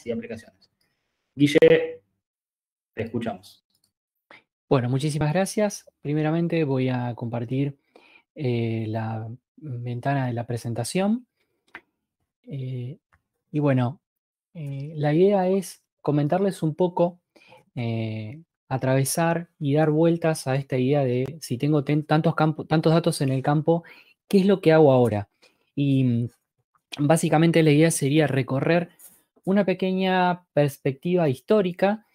y aplicaciones. Guille, te escuchamos. Bueno, muchísimas gracias. Primeramente voy a compartir la ventana de la presentación. Y bueno, la idea es comentarles un poco, atravesar y dar vueltas a esta idea de si tengo tantos datos en el campo, ¿qué es lo que hago ahora? Y básicamente la idea sería recorrer una pequeña perspectiva histórica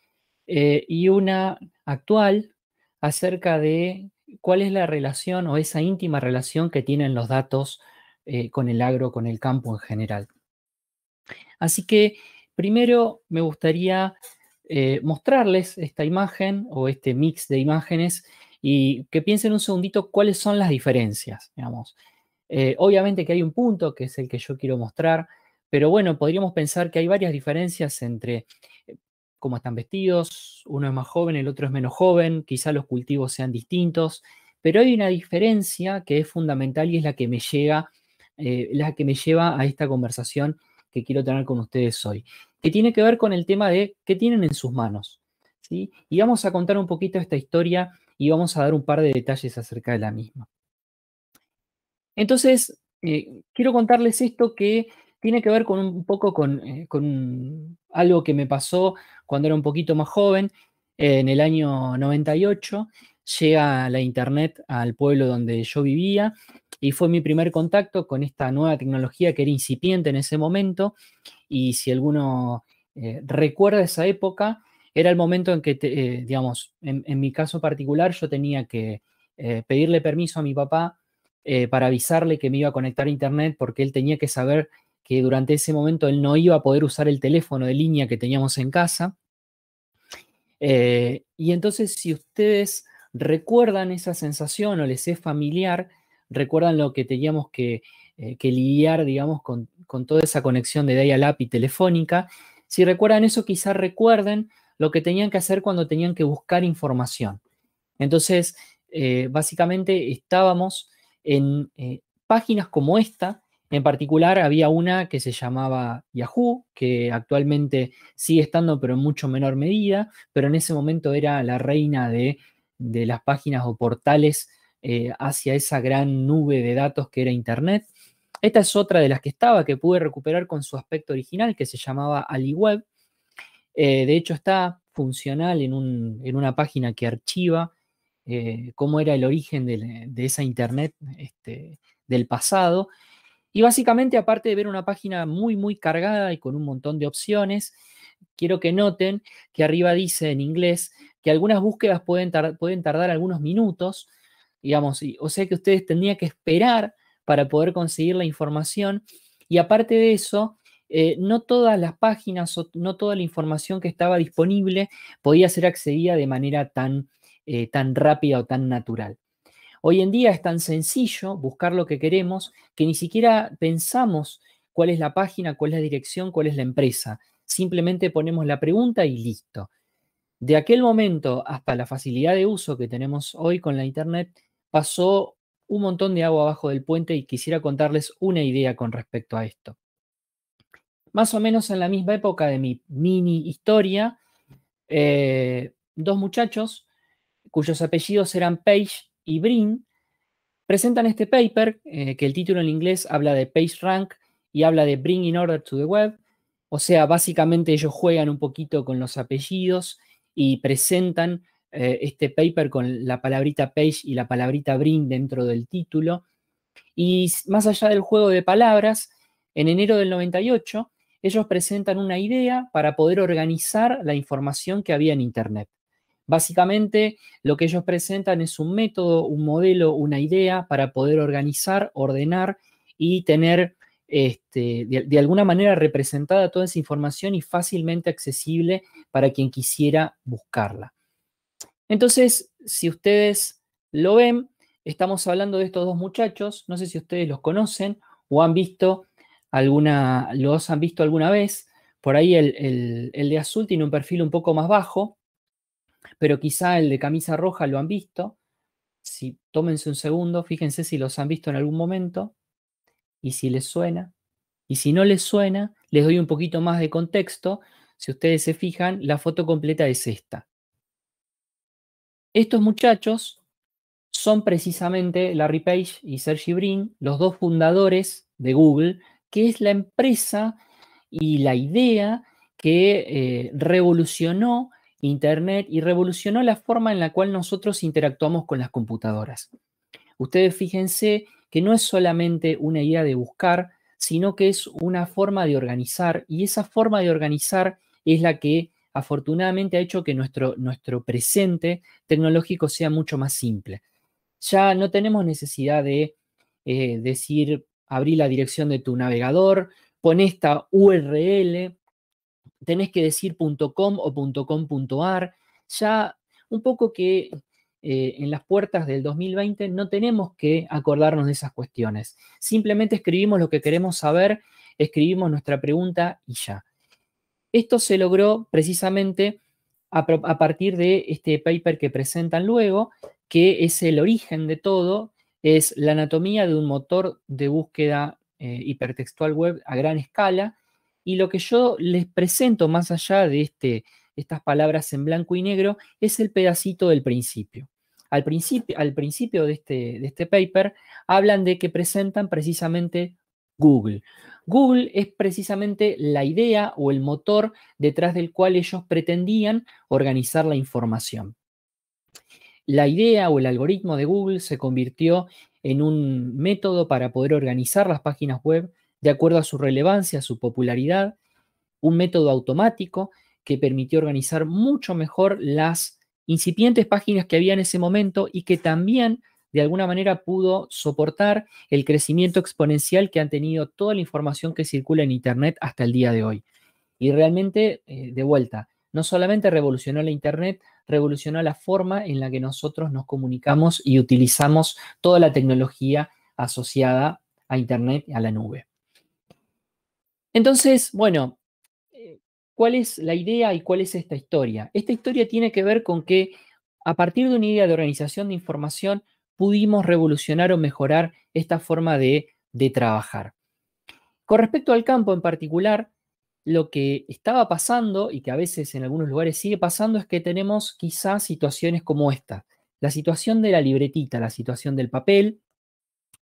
y una actual acerca de cuál es la relación o esa íntima relación que tienen los datos con el agro, con el campo en general. Así que primero me gustaría mostrarles esta imagen o este mix de imágenes y que piensen un segundito cuáles son las diferencias, digamos. Obviamente que hay un punto que es el que yo quiero mostrar, pero bueno, podríamos pensar que hay varias diferencias entre cómo están vestidos, uno es más joven, el otro es menos joven, quizá los cultivos sean distintos, pero hay una diferencia que es fundamental y es la que me lleva a esta conversación que quiero tener con ustedes hoy, que tiene que ver con el tema de qué tienen en sus manos, ¿sí? Y vamos a contar un poquito esta historia y vamos a dar un par de detalles acerca de la misma. Entonces, quiero contarles esto que tiene que ver con un poco con algo que me pasó cuando era un poquito más joven. En el año 98 llega la internet al pueblo donde yo vivía y fue mi primer contacto con esta nueva tecnología que era incipiente en ese momento. Y si alguno recuerda esa época, era el momento en que, digamos, en mi caso particular, yo tenía que pedirle permiso a mi papá para avisarle que me iba a conectar a internet porque él tenía que saber que durante ese momento él no iba a poder usar el teléfono de línea que teníamos en casa. Y entonces, si ustedes recuerdan esa sensación o les es familiar, recuerdan lo que teníamos que lidiar, digamos, con toda esa conexión de dial-up y telefónica. Si recuerdan eso, quizás recuerden lo que tenían que hacer cuando tenían que buscar información. Entonces, básicamente estábamos en páginas como esta. En particular, había una que se llamaba Yahoo, que actualmente sigue estando, pero en mucho menor medida, pero en ese momento era la reina de las páginas o portales hacia esa gran nube de datos que era Internet. Esta es otra de las que estaba, que pude recuperar con su aspecto original, que se llamaba AliWeb. De hecho, está funcional en una página que archiva cómo era el origen de esa Internet del pasado. Y básicamente, aparte de ver una página muy, muy cargada y con un montón de opciones, quiero que noten que arriba dice en inglés que algunas búsquedas pueden tardar algunos minutos, digamos, o sea que ustedes tendrían que esperar para poder conseguir la información. Y aparte de eso, no todas las páginas o no toda la información que estaba disponible podía ser accedida de manera tan rápida o tan natural. Hoy en día es tan sencillo buscar lo que queremos que ni siquiera pensamos cuál es la página, cuál es la dirección, cuál es la empresa. Simplemente ponemos la pregunta y listo. De aquel momento hasta la facilidad de uso que tenemos hoy con la Internet, pasó un montón de agua abajo del puente y quisiera contarles una idea con respecto a esto. Más o menos en la misma época de mi mini historia, dos muchachos cuyos apellidos eran Page y Brin, presentan este paper, que el título en inglés habla de PageRank y habla de Bringing Order to the Web. O sea, básicamente ellos juegan un poquito con los apellidos y presentan este paper con la palabrita page y la palabrita bring dentro del título. Y más allá del juego de palabras, en enero del 98, ellos presentan una idea para poder organizar la información que había en Internet. Básicamente, lo que ellos presentan es un método, un modelo, una idea para poder organizar, ordenar y tener de alguna manera representada toda esa información y fácilmente accesible para quien quisiera buscarla. Entonces, si ustedes lo ven, estamos hablando de estos dos muchachos. No sé si ustedes los conocen o los han visto alguna vez. Por ahí el de azul tiene un perfil un poco más bajo, pero quizá el de camisa roja lo han visto. Si tómense un segundo, fíjense si los han visto en algún momento y si les suena. Y si no les suena, les doy un poquito más de contexto. Si ustedes se fijan, la foto completa es esta. Estos muchachos son precisamente Larry Page y Sergey Brin, los dos fundadores de Google, que es la empresa y la idea que revolucionó Internet y revolucionó la forma en la cual nosotros interactuamos con las computadoras. Ustedes fíjense que no es solamente una idea de buscar, sino que es una forma de organizar, y esa forma de organizar es la que afortunadamente ha hecho que nuestro presente tecnológico sea mucho más simple. Ya no tenemos necesidad de decir, abrí la dirección de tu navegador, pon esta URL, tenés que decir .com o .com.ar. Ya un poco que en las puertas del 2020 no tenemos que acordarnos de esas cuestiones. Simplemente escribimos lo que queremos saber, escribimos nuestra pregunta y ya. Esto se logró precisamente a partir de este paper que presentan luego, que es el origen de todo, es la anatomía de un motor de búsqueda hipertextual web a gran escala. Y lo que yo les presento más allá de estas palabras en blanco y negro es el pedacito del principio. Al principio de este paper hablan de que presentan precisamente Google. Google es precisamente la idea o el motor detrás del cual ellos pretendían organizar la información. La idea o el algoritmo de Google se convirtió en un método para poder organizar las páginas web de acuerdo a su relevancia, a su popularidad, un método automático que permitió organizar mucho mejor las incipientes páginas que había en ese momento y que también de alguna manera pudo soportar el crecimiento exponencial que han tenido toda la información que circula en Internet hasta el día de hoy. Y realmente, de vuelta, no solamente revolucionó la Internet, revolucionó la forma en la que nosotros nos comunicamos y utilizamos toda la tecnología asociada a Internet y a la nube. Entonces, bueno, ¿cuál es la idea y cuál es esta historia? Esta historia tiene que ver con que a partir de una idea de organización de información pudimos revolucionar o mejorar esta forma de trabajar. Con respecto al campo en particular, lo que estaba pasando y que a veces en algunos lugares sigue pasando es que tenemos quizás situaciones como esta. La situación de la libretita, la situación del papel.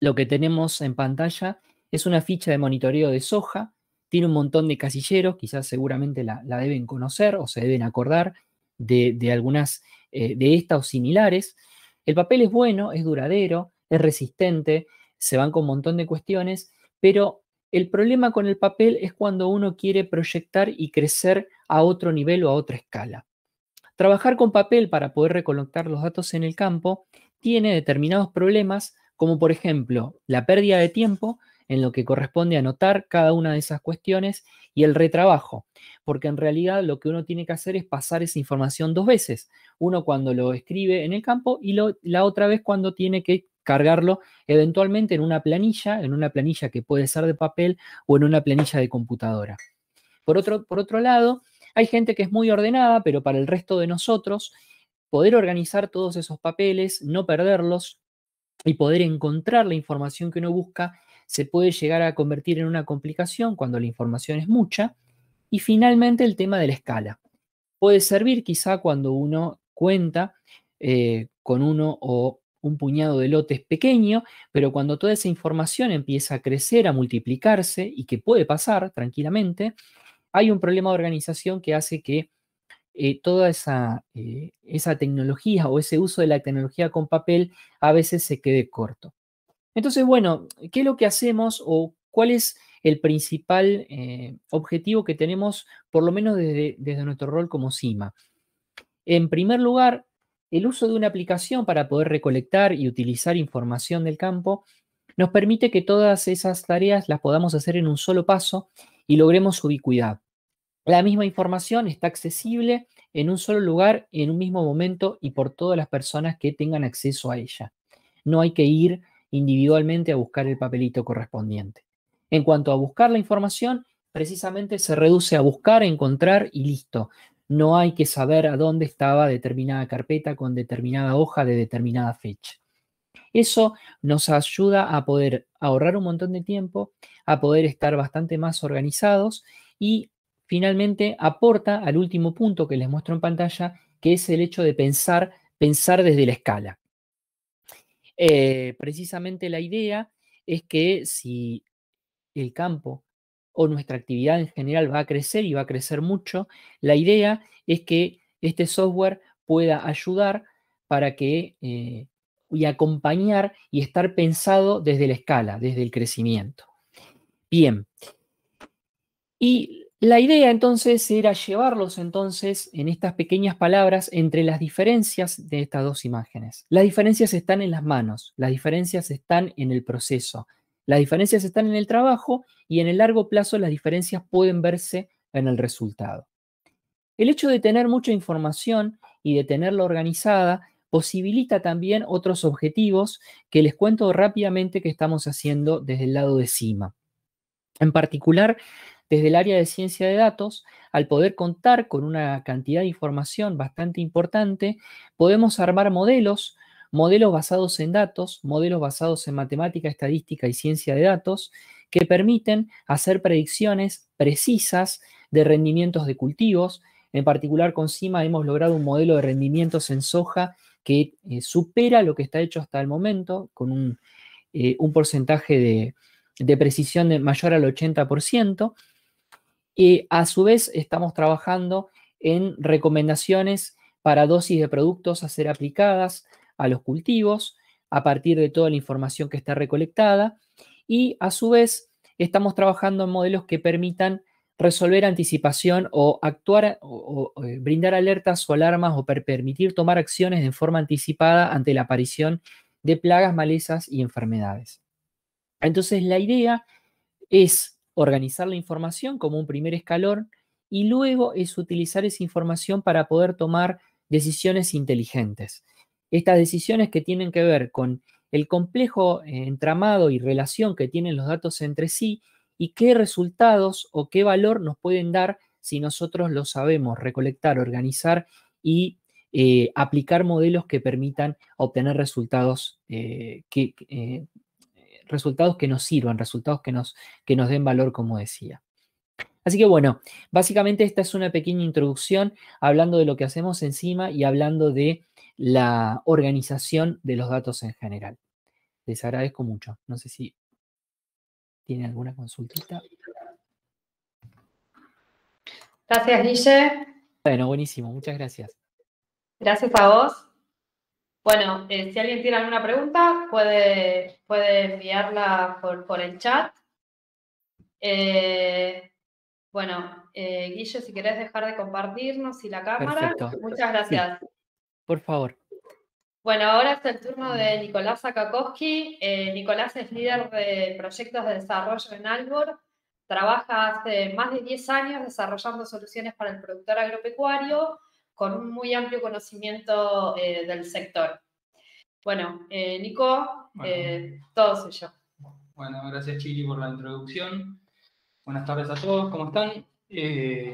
Lo que tenemos en pantalla es una ficha de monitoreo de soja. Tiene un montón de casilleros, quizás seguramente la deben conocer o se deben acordar de algunas de estas o similares. El papel es bueno, es duradero, es resistente, se van con un montón de cuestiones, pero el problema con el papel es cuando uno quiere proyectar y crecer a otro nivel o a otra escala. Trabajar con papel para poder recolectar los datos en el campo tiene determinados problemas, como por ejemplo la pérdida de tiempo en lo que corresponde a anotar cada una de esas cuestiones y el retrabajo, porque en realidad lo que uno tiene que hacer es pasar esa información dos veces, uno cuando lo escribe en el campo y la otra vez cuando tiene que cargarlo eventualmente en una planilla que puede ser de papel o en una planilla de computadora. Por otro lado, hay gente que es muy ordenada, pero para el resto de nosotros, poder organizar todos esos papeles, no perderlos y poder encontrar la información que uno busca, se puede llegar a convertir en una complicación cuando la información es mucha. Y finalmente el tema de la escala. Puede servir quizá cuando uno cuenta con uno o un puñado de lotes pequeño, pero cuando toda esa información empieza a crecer, a multiplicarse, y que puede pasar tranquilamente, hay un problema de organización que hace que toda esa tecnología o ese uso de la tecnología con papel a veces se quede corto. Entonces, bueno, ¿qué es lo que hacemos o cuál es el principal objetivo que tenemos, por lo menos desde nuestro rol como CIMA? En primer lugar, el uso de una aplicación para poder recolectar y utilizar información del campo nos permite que todas esas tareas las podamos hacer en un solo paso y logremos ubicuidad. La misma información está accesible en un solo lugar, en un mismo momento y por todas las personas que tengan acceso a ella. No hay que ir individualmente a buscar el papelito correspondiente. En cuanto a buscar la información, precisamente se reduce a buscar, encontrar y listo. No hay que saber a dónde estaba determinada carpeta con determinada hoja de determinada fecha. Eso nos ayuda a poder ahorrar un montón de tiempo, a poder estar bastante más organizados y finalmente aporta al último punto que les muestro en pantalla, que es el hecho de pensar desde la escala. Precisamente la idea es que si el campo o nuestra actividad en general va a crecer y va a crecer mucho, la idea es que este software pueda ayudar para que y acompañar y estar pensado desde la escala, desde el crecimiento. Bien, y la idea entonces era llevarlos entonces en estas pequeñas palabras entre las diferencias de estas dos imágenes. Las diferencias están en las manos, las diferencias están en el proceso, las diferencias están en el trabajo y en el largo plazo las diferencias pueden verse en el resultado. El hecho de tener mucha información y de tenerla organizada posibilita también otros objetivos que les cuento rápidamente que estamos haciendo desde el lado de CIMA. En particular, desde el área de ciencia de datos, al poder contar con una cantidad de información bastante importante, podemos armar modelos, modelos basados en datos, modelos basados en matemática, estadística y ciencia de datos, que permiten hacer predicciones precisas de rendimientos de cultivos. En particular, con CIMA hemos logrado un modelo de rendimientos en soja que supera lo que está hecho hasta el momento, con un porcentaje de precisión mayor al 80%. Y a su vez estamos trabajando en recomendaciones para dosis de productos a ser aplicadas a los cultivos a partir de toda la información que está recolectada. Y a su vez estamos trabajando en modelos que permitan resolver anticipación o actuar o brindar alertas o alarmas o permitir tomar acciones de forma anticipada ante la aparición de plagas, malezas y enfermedades. Entonces, la idea es organizar la información como un primer escalón y luego es utilizar esa información para poder tomar decisiones inteligentes. Estas decisiones que tienen que ver con el complejo entramado y relación que tienen los datos entre sí y qué resultados o qué valor nos pueden dar si nosotros lo sabemos recolectar, organizar y aplicar modelos que permitan obtener resultados que nos sirvan, resultados que nos den valor, como decía. Así que bueno, básicamente esta es una pequeña introducción hablando de lo que hacemos encima y hablando de la organización de los datos en general. Les agradezco mucho. No sé si tienen alguna consultita. Gracias, Guille. Bueno, buenísimo. Muchas gracias. Gracias a vos. Bueno, si alguien tiene alguna pregunta, puede enviarla por el chat. Bueno, Guille, si querés dejar de compartirnos y la cámara. Perfecto. Muchas gracias. Sí, por favor. Bueno, ahora es el turno de Nicolás Akakowski. Nicolás es líder de proyectos de desarrollo en Albor. Trabaja hace más de 10 años desarrollando soluciones para el productor agropecuario con un muy amplio conocimiento del sector. Bueno, Nico, todo suyo. Bueno, gracias Chili por la introducción. Buenas tardes a todos, ¿cómo están?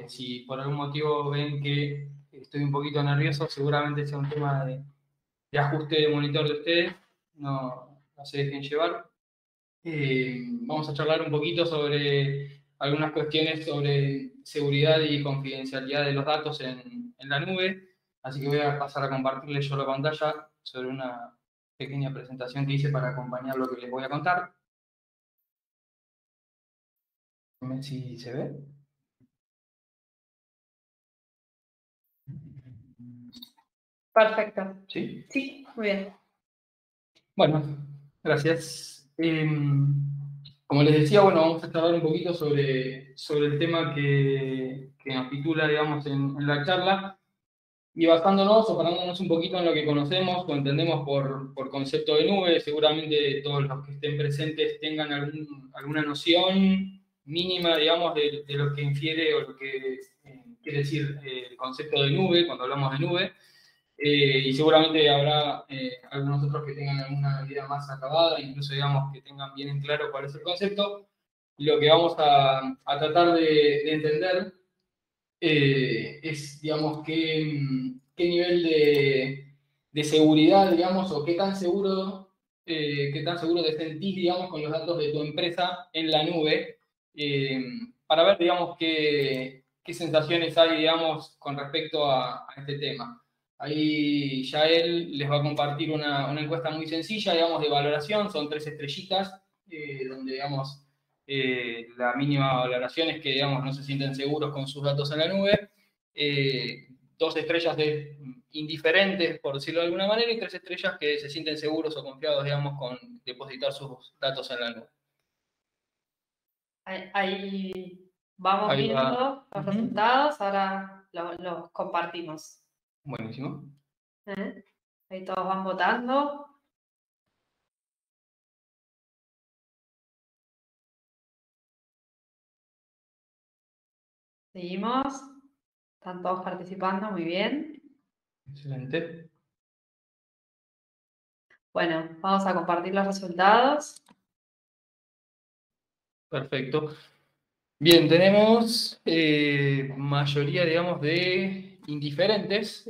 Si por algún motivo ven que estoy un poquito nervioso, seguramente sea un tema de ajuste de monitor de ustedes, no se dejen llevar. Vamos a charlar un poquito sobre algunas cuestiones sobre seguridad y confidencialidad de los datos en la nube, así que voy a pasar a compartirles yo la pantalla sobre una pequeña presentación que hice para acompañar lo que les voy a contar. A ver si se ve. Perfecto. ¿Sí? Sí, muy bien. Bueno, gracias. Como les decía, bueno, vamos a charlar un poquito sobre el tema que nos titula, digamos, en la charla, y basándonos o parándonos un poquito en lo que conocemos o entendemos por concepto de nube. Seguramente todos los que estén presentes tengan alguna noción mínima, digamos, de lo que infiere o lo que quiere decir el concepto de nube cuando hablamos de nube. Y seguramente habrá algunos otros que tengan alguna idea más acabada, incluso digamos que tengan bien en claro cuál es el concepto. Lo que vamos a tratar de entender es, digamos, qué nivel de seguridad, digamos, o qué tan seguro qué tan seguro te sentís, digamos, con los datos de tu empresa en la nube, para ver, digamos, qué sensaciones hay, digamos, con respecto a este tema. Ahí Yael les va a compartir una encuesta muy sencilla, digamos, de valoración, son 3 estrellitas, donde, digamos, la mínima valoración es que, digamos, no se sienten seguros con sus datos en la nube. 2 estrellas de indiferentes, por decirlo de alguna manera, y 3 estrellas que se sienten seguros o confiados, digamos, con depositar sus datos en la nube. Ahí vamos Ahí viendo va. los resultados, ahora los compartimos. Buenísimo. Ahí todos van votando. Seguimos. Están todos participando, muy bien. Excelente. Bueno, vamos a compartir los resultados. Perfecto. Bien, tenemos mayoría, digamos, de indiferentes.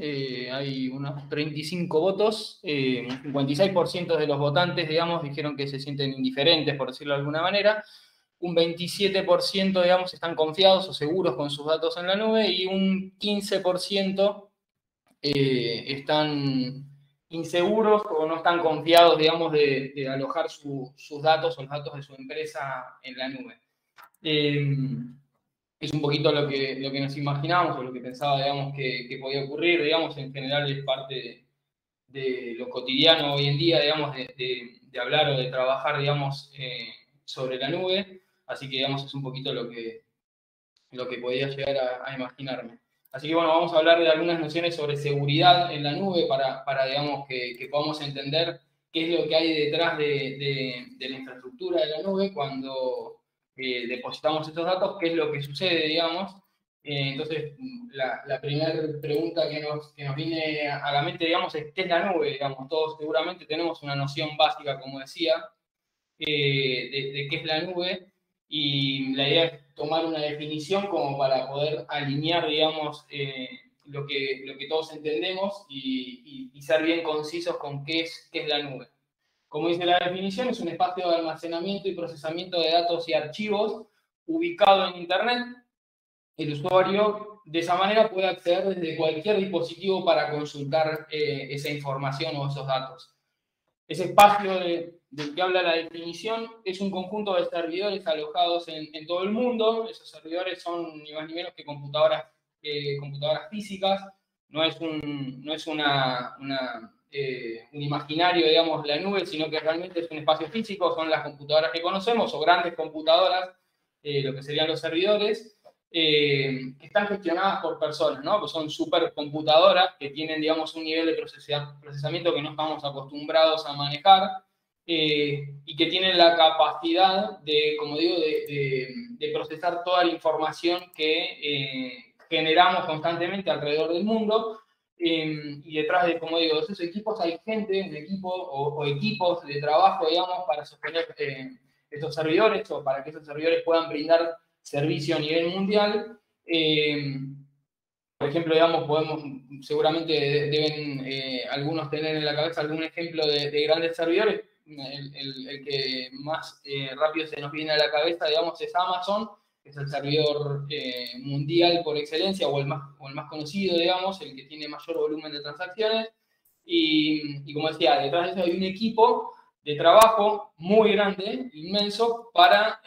Hay unos 35 votos. Un 56% de los votantes, digamos, dijeron que se sienten indiferentes, por decirlo de alguna manera. Un 27%, digamos, están confiados o seguros con sus datos en la nube. Y un 15% están inseguros o no están confiados, digamos, de alojar sus datos o los datos de su empresa en la nube. Es un poquito lo que nos imaginábamos o lo que pensaba, digamos, que podía ocurrir, digamos, en general es parte de lo cotidiano hoy en día, digamos, de hablar o de trabajar, digamos, sobre la nube, así que, digamos, es un poquito lo que podía llegar a imaginarme. Así que, bueno, vamos a hablar de algunas nociones sobre seguridad en la nube para digamos, que podamos entender qué es lo que hay detrás de la infraestructura de la nube cuando depositamos estos datos, qué es lo que sucede, digamos. Entonces, la primera pregunta que nos viene a la mente, digamos, es ¿qué es la nube? Digamos, todos seguramente tenemos una noción básica, como decía, de qué es la nube, y la idea es tomar una definición como para poder alinear, digamos, lo que todos entendemos y ser bien concisos con qué es la nube. Como dice la definición, es un espacio de almacenamiento y procesamiento de datos y archivos ubicado en Internet. El usuario de esa manera puede acceder desde cualquier dispositivo para consultar esa información o esos datos. Ese espacio del que habla la definición es un conjunto de servidores alojados en todo el mundo. Esos servidores son ni más ni menos que computadoras físicas. No es un imaginario, digamos, la nube, sino que realmente es un espacio físico. Son las computadoras que conocemos o grandes computadoras, lo que serían los servidores, que están gestionadas por personas, ¿no? Pues son supercomputadoras que tienen, digamos, un nivel de procesamiento que no estamos acostumbrados a manejar, y que tienen la capacidad de, como digo, de procesar toda la información que generamos constantemente alrededor del mundo. Y detrás de, como digo, de esos equipos hay gente, un equipo o equipos de trabajo, digamos, para sostener estos servidores o para que esos servidores puedan brindar servicio a nivel mundial. Por ejemplo, digamos, seguramente deben algunos tener en la cabeza algún ejemplo de grandes servidores. El que más rápido se nos viene a la cabeza, digamos, es Amazon, que es el servidor mundial por excelencia, o el más conocido, digamos, el que tiene mayor volumen de transacciones. Y como decía, detrás de eso hay un equipo de trabajo muy grande, inmenso, para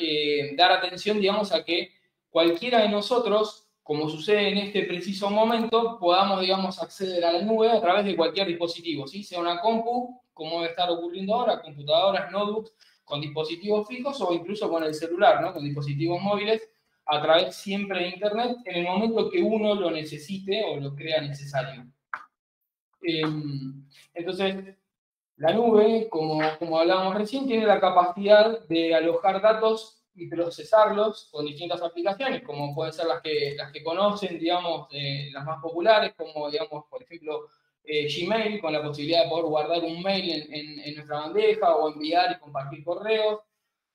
dar atención, digamos, a que cualquiera de nosotros, como sucede en este preciso momento, podamos, digamos, acceder a la nube a través de cualquier dispositivo, ¿sí? Sea una compu, como debe estar ocurriendo ahora, computadoras, notebooks, con dispositivos fijos o incluso con el celular, ¿no? Con dispositivos móviles, a través siempre de Internet, en el momento que uno lo necesite o lo crea necesario. Entonces, la nube, como hablábamos recién, tiene la capacidad de alojar datos y procesarlos con distintas aplicaciones, como pueden ser las que conocen, digamos, las más populares, como, digamos, por ejemplo, Gmail, con la posibilidad de poder guardar un mail en nuestra bandeja, o enviar y compartir correos,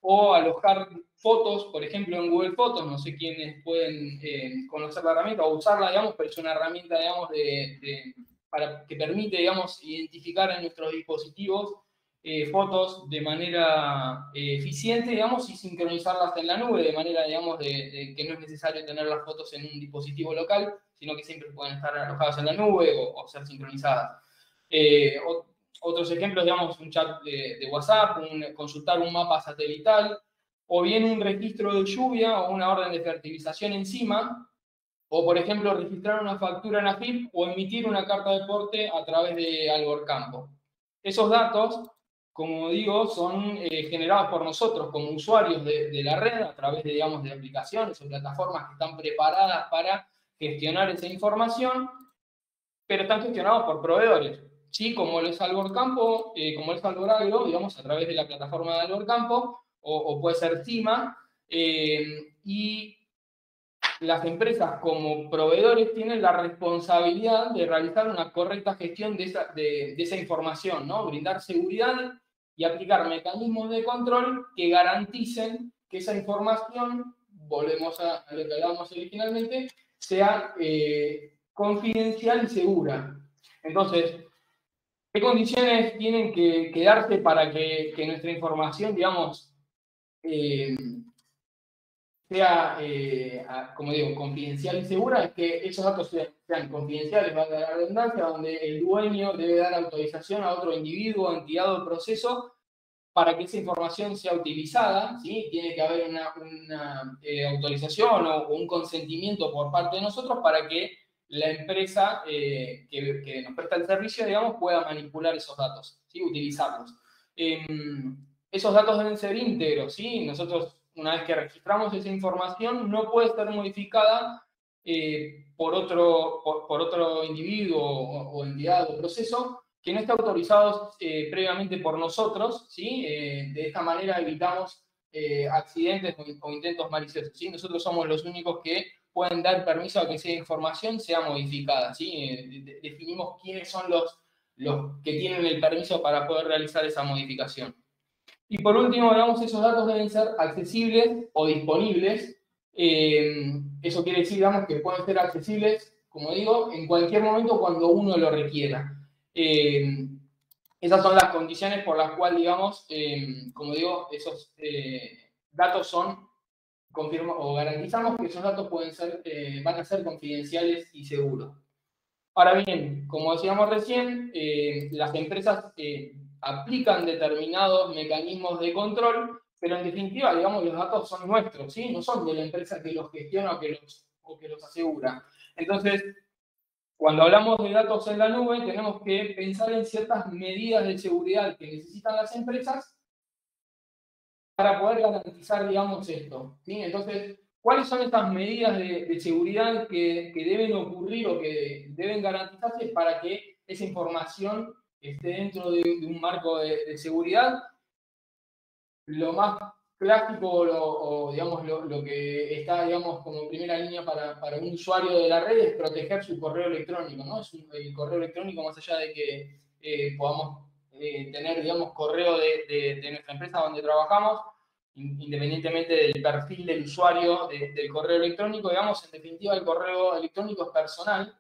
o alojar fotos, por ejemplo, en Google Fotos. No sé quiénes pueden conocer la herramienta o usarla, digamos, pero es una herramienta, digamos, que permite, digamos, identificar en nuestros dispositivos fotos de manera eficiente, digamos, y sincronizarlas en la nube, de manera, digamos, de que no es necesario tener las fotos en un dispositivo local, sino que siempre pueden estar alojadas en la nube o ser sincronizadas. Otros ejemplos, digamos, un chat de WhatsApp, consultar un mapa satelital, o bien un registro de lluvia o una orden de fertilización encima, o por ejemplo registrar una factura en AFIP o emitir una carta de porte a través de Albor Campo. Esos datos, como digo, son generados por nosotros como usuarios de la red a través de, digamos, de aplicaciones o plataformas que están preparadas para gestionar esa información, pero están gestionados por proveedores, ¿sí? Como es Albor Campo, como es Albor Agro, digamos, a través de la plataforma de Albor Campo, o puede ser CIMA, y las empresas como proveedores tienen la responsabilidad de realizar una correcta gestión de esa información, ¿no? Brindar seguridad y aplicar mecanismos de control que garanticen que esa información, volvemos a lo que hablábamos originalmente, sea confidencial y segura. Entonces, ¿qué condiciones tienen que darse para que nuestra información, digamos, sea, como digo, confidencial y segura? Es que esos datos sean confidenciales, valga la redundancia, donde el dueño debe dar autorización a otro individuo, entidad o proceso para que esa información sea utilizada, ¿sí? Tiene que haber una autorización o un consentimiento por parte de nosotros para que la empresa que nos presta el servicio, digamos, pueda manipular esos datos, ¿sí? Utilizarlos. Esos datos deben ser íntegros, ¿sí? Nosotros, una vez que registramos esa información, no puede ser modificada por otro individuo o entidad o proceso que no esté autorizado previamente por nosotros, ¿sí? De esta manera evitamos accidentes o intentos maliciosos, ¿sí? Nosotros somos los únicos que pueden dar permiso a que esa información sea modificada, ¿sí? Definimos quiénes son los que tienen el permiso para poder realizar esa modificación. Y por último, digamos, esos datos deben ser accesibles o disponibles. Eso quiere decir, digamos, que pueden ser accesibles, como digo, en cualquier momento cuando uno lo requiera. Esas son las condiciones por las cuales, digamos, como digo, esos datos son, o garantizamos que esos datos van a ser confidenciales y seguros. Ahora bien, como decíamos recién, las empresas aplican determinados mecanismos de control, pero en definitiva, digamos, los datos son nuestros, ¿sí? No son de la empresa que los gestiona o que los asegura. Entonces, cuando hablamos de datos en la nube, tenemos que pensar en ciertas medidas de seguridad que necesitan las empresas para poder garantizar, digamos, esto, ¿sí? Entonces, ¿cuáles son estas medidas de seguridad que deben ocurrir o que deben garantizarse para que esa información esté dentro de un marco de seguridad? Lo más clásico o digamos, lo que está, digamos, como primera línea para un usuario de la red es proteger su correo electrónico, ¿no? El correo electrónico, más allá de que podamos tener, digamos, correo de nuestra empresa donde trabajamos, independientemente del perfil del usuario del correo electrónico, digamos, en definitiva el correo electrónico es personal.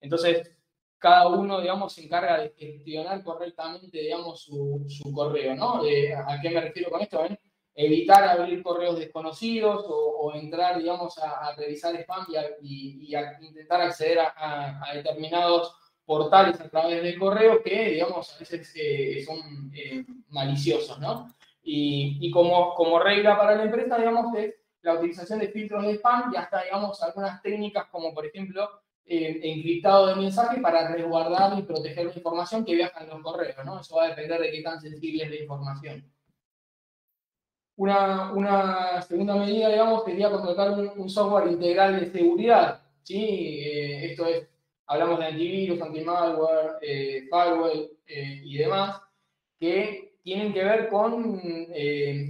Entonces, cada uno, digamos, se encarga de gestionar correctamente, digamos, su correo, ¿no? ¿A qué me refiero con esto? Evitar abrir correos desconocidos o entrar, digamos, a revisar spam y a intentar acceder a determinados portales a través del correo que, digamos, a veces son maliciosos, ¿no? Y como regla para la empresa, digamos, es la utilización de filtros de spam y hasta, digamos, algunas técnicas como, por ejemplo, encriptado de mensaje para resguardar y proteger la información que viaja en los correos, ¿no? Eso va a depender de qué tan sensible es la información. Una segunda medida, digamos, sería contratar un software integral de seguridad, ¿sí? Esto es, hablamos de antivirus, anti-malware, firewall y demás, que tienen que ver con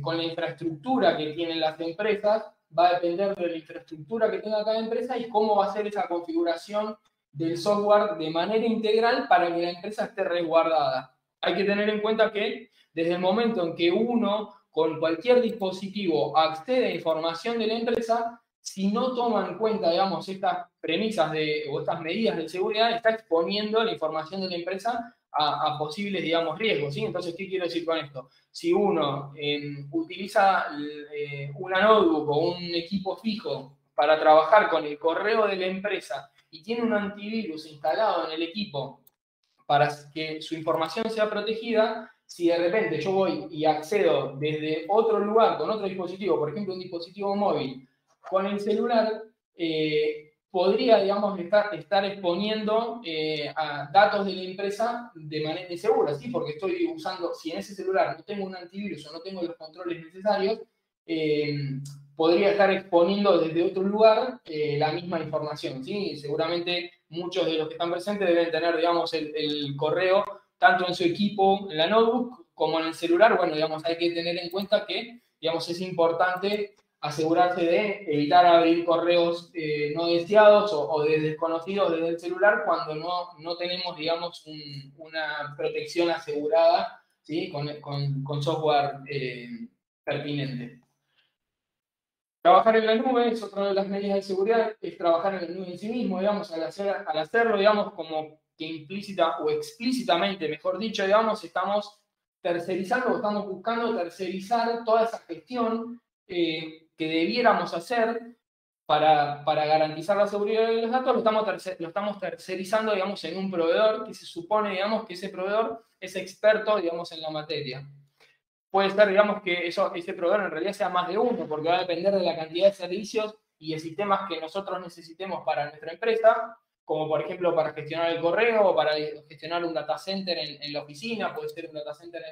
la infraestructura que tienen las empresas. Va a depender de la infraestructura que tenga cada empresa y cómo va a ser esa configuración del software de manera integral para que la empresa esté resguardada. Hay que tener en cuenta que desde el momento en que uno con cualquier dispositivo accede a información de la empresa, si no toma en cuenta, digamos, estas premisas o estas medidas de seguridad, está exponiendo la información de la empresa a posibles, digamos, riesgos, ¿sí? Entonces, ¿qué quiero decir con esto? Si uno utiliza una notebook o un equipo fijo para trabajar con el correo de la empresa y tiene un antivirus instalado en el equipo para que su información sea protegida, si de repente yo voy y accedo desde otro lugar con otro dispositivo, por ejemplo un dispositivo móvil, con el celular, podría, digamos, estar exponiendo a datos de la empresa de manera insegura, ¿sí? Porque estoy usando, si en ese celular no tengo un antivirus o no tengo los controles necesarios, podría estar exponiendo desde otro lugar la misma información, ¿sí? Seguramente muchos de los que están presentes deben tener, digamos, el correo tanto en su equipo, en la notebook, como en el celular. Bueno, digamos, hay que tener en cuenta que, digamos, es importante asegurarse de evitar abrir correos no deseados o de desconocidos desde el celular cuando no tenemos, digamos, una protección asegurada, ¿sí? con software pertinente. Trabajar en la nube es otra de las medidas de seguridad, es trabajar en la nube en sí mismo, digamos, al hacerlo, digamos, como que implícita o explícitamente, mejor dicho, digamos, estamos tercerizando o estamos buscando tercerizar toda esa gestión que debiéramos hacer para garantizar la seguridad de los datos, lo estamos tercerizando, digamos, en un proveedor que se supone, digamos, que ese proveedor es experto, digamos, en la materia. Puede ser, digamos, que ese proveedor en realidad sea más de uno, porque va a depender de la cantidad de servicios y de sistemas que nosotros necesitemos para nuestra empresa, como por ejemplo para gestionar el correo o para gestionar un data center en la oficina, puede ser un data center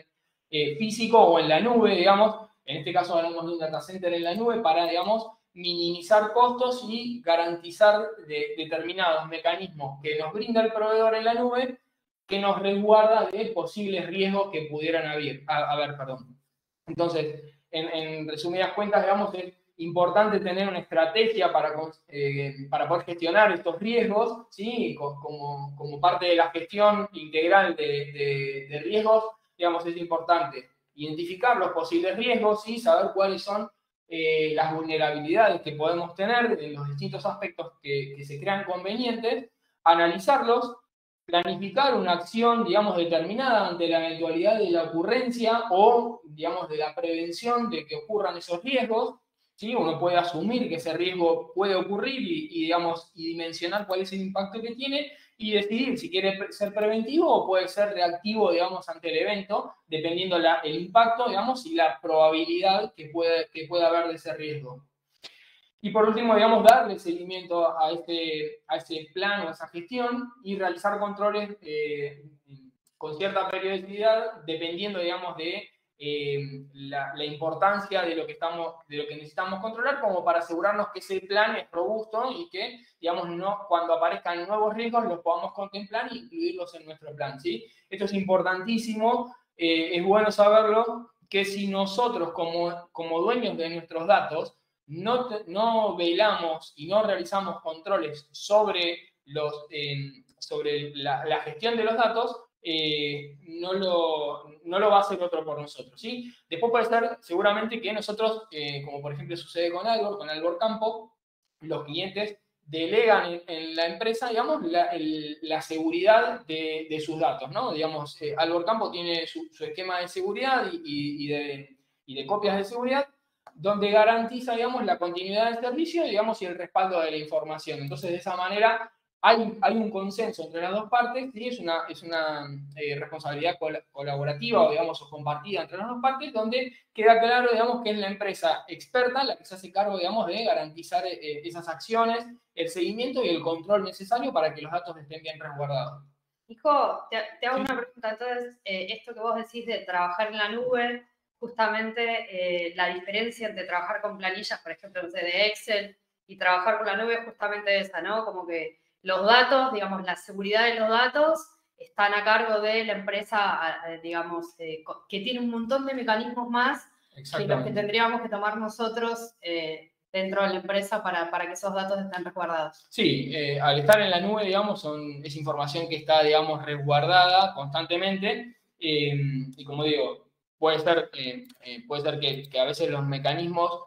físico o en la nube, digamos. En este caso hablamos de un data center en la nube para, digamos, minimizar costos y garantizar determinados mecanismos que nos brinda el proveedor en la nube, que nos resguarda de posibles riesgos que pudieran haber. Entonces, en resumidas cuentas, digamos, es importante tener una estrategia para poder gestionar estos riesgos, ¿sí? Como parte de la gestión integral de riesgos, digamos, es importante identificar los posibles riesgos y saber cuáles son las vulnerabilidades que podemos tener en los distintos aspectos que se crean convenientes, analizarlos, planificar una acción, digamos, determinada ante la eventualidad de la ocurrencia o, digamos, de la prevención de que ocurran esos riesgos, ¿sí? Uno puede asumir que ese riesgo puede ocurrir digamos, y dimensionar cuál es el impacto que tiene y decidir si quiere ser preventivo o puede ser reactivo, digamos, ante el evento, dependiendo el impacto, digamos, y la probabilidad que pueda haber de ese riesgo. Y por último, digamos, darle seguimiento a ese plan o a esa gestión y realizar controles con cierta periodicidad, dependiendo, digamos, de la importancia de lo que necesitamos controlar, como para asegurarnos que ese plan es robusto y que, digamos, cuando aparezcan nuevos riesgos los podamos contemplar e incluirlos en nuestro plan, ¿sí? Esto es importantísimo, es bueno saberlo, que si nosotros como dueños de nuestros datos no velamos y no realizamos controles sobre la gestión de los datos, no lo va a hacer otro por nosotros, ¿sí? Después puede ser seguramente que nosotros, como por ejemplo sucede con Albor Campo, los clientes delegan en la empresa, digamos, la seguridad de sus datos, ¿no? Digamos, Albor Campo tiene su esquema de seguridad y de copias de seguridad, donde garantiza, digamos, la continuidad del servicio, digamos, y el respaldo de la información. Entonces, de esa manera, hay un consenso entre las dos partes, y es una responsabilidad colaborativa o, digamos, o compartida entre las dos partes, donde queda claro, digamos, que es la empresa experta la que se hace cargo, digamos, de garantizar esas acciones, el seguimiento y el control necesario para que los datos estén bien resguardados. Nico, te hago una pregunta. Entonces, esto que vos decís de trabajar en la nube, justamente la diferencia entre trabajar con planillas, por ejemplo, de Excel, y trabajar con la nube es justamente esa, ¿no? Como que los datos, digamos, la seguridad de los datos están a cargo de la empresa, digamos, que tiene un montón de mecanismos más que los que tendríamos que tomar nosotros dentro de la empresa para que esos datos estén resguardados. Sí, al estar en la nube, digamos, es información que está, digamos, resguardada constantemente y como digo, puede ser que a veces los mecanismos,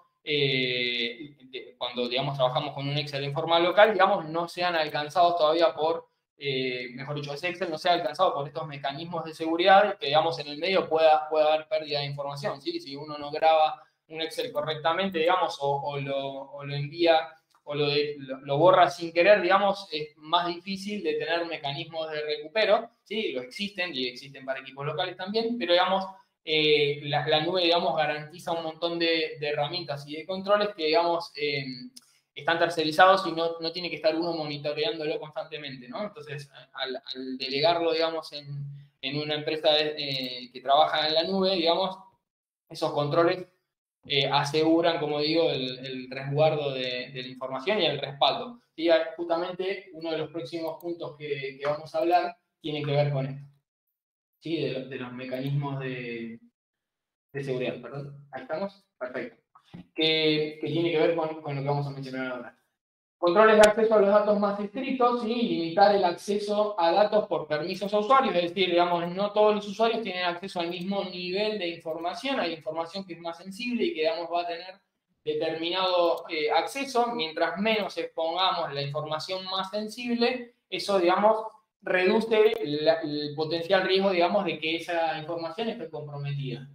cuando, digamos, trabajamos con un Excel en forma local, digamos, no sean alcanzados todavía por mejor dicho, ese Excel no sea alcanzado por estos mecanismos de seguridad, que digamos en el medio pueda haber pérdida de información, ¿sí? Si uno no graba un Excel correctamente, digamos, o lo envía o lo borra sin querer, digamos, es más difícil de tener mecanismos de recupero, ¿sí? Los existen y existen para equipos locales también, pero digamos, la nube, digamos, garantiza un montón de herramientas y de controles que, digamos, están tercerizados y no tiene que estar uno monitoreándolo constantemente, ¿no? Entonces, al delegarlo, digamos, en una empresa que trabaja en la nube, digamos, esos controles aseguran, como digo, el resguardo de la información y el respaldo. Y justamente uno de los próximos puntos que vamos a hablar tiene que ver con esto, ¿sí? De los mecanismos de seguridad, perdón. Ahí estamos, perfecto. Que tiene que ver con lo que vamos a mencionar ahora. Controles de acceso a los datos más estrictos y limitar el acceso a datos por permisos a usuarios, es decir, digamos, no todos los usuarios tienen acceso al mismo nivel de información, hay información que es más sensible y que, digamos, va a tener determinado acceso, mientras menos expongamos la información más sensible, eso, digamos, reduce el potencial riesgo, digamos, de que esa información esté comprometida.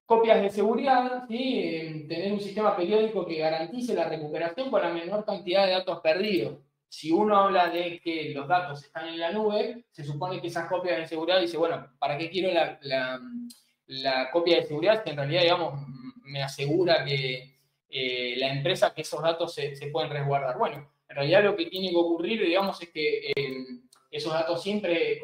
Copias de seguridad, ¿sí? Tener un sistema periódico que garantice la recuperación con la menor cantidad de datos perdidos. Si uno habla de que los datos están en la nube, se supone que esas copias de seguridad dice, bueno, ¿para qué quiero la copia de seguridad? Que en realidad, digamos, me asegura que la empresa que esos datos se pueden resguardar. Bueno, en realidad lo que tiene que ocurrir, digamos, es que esos datos siempre,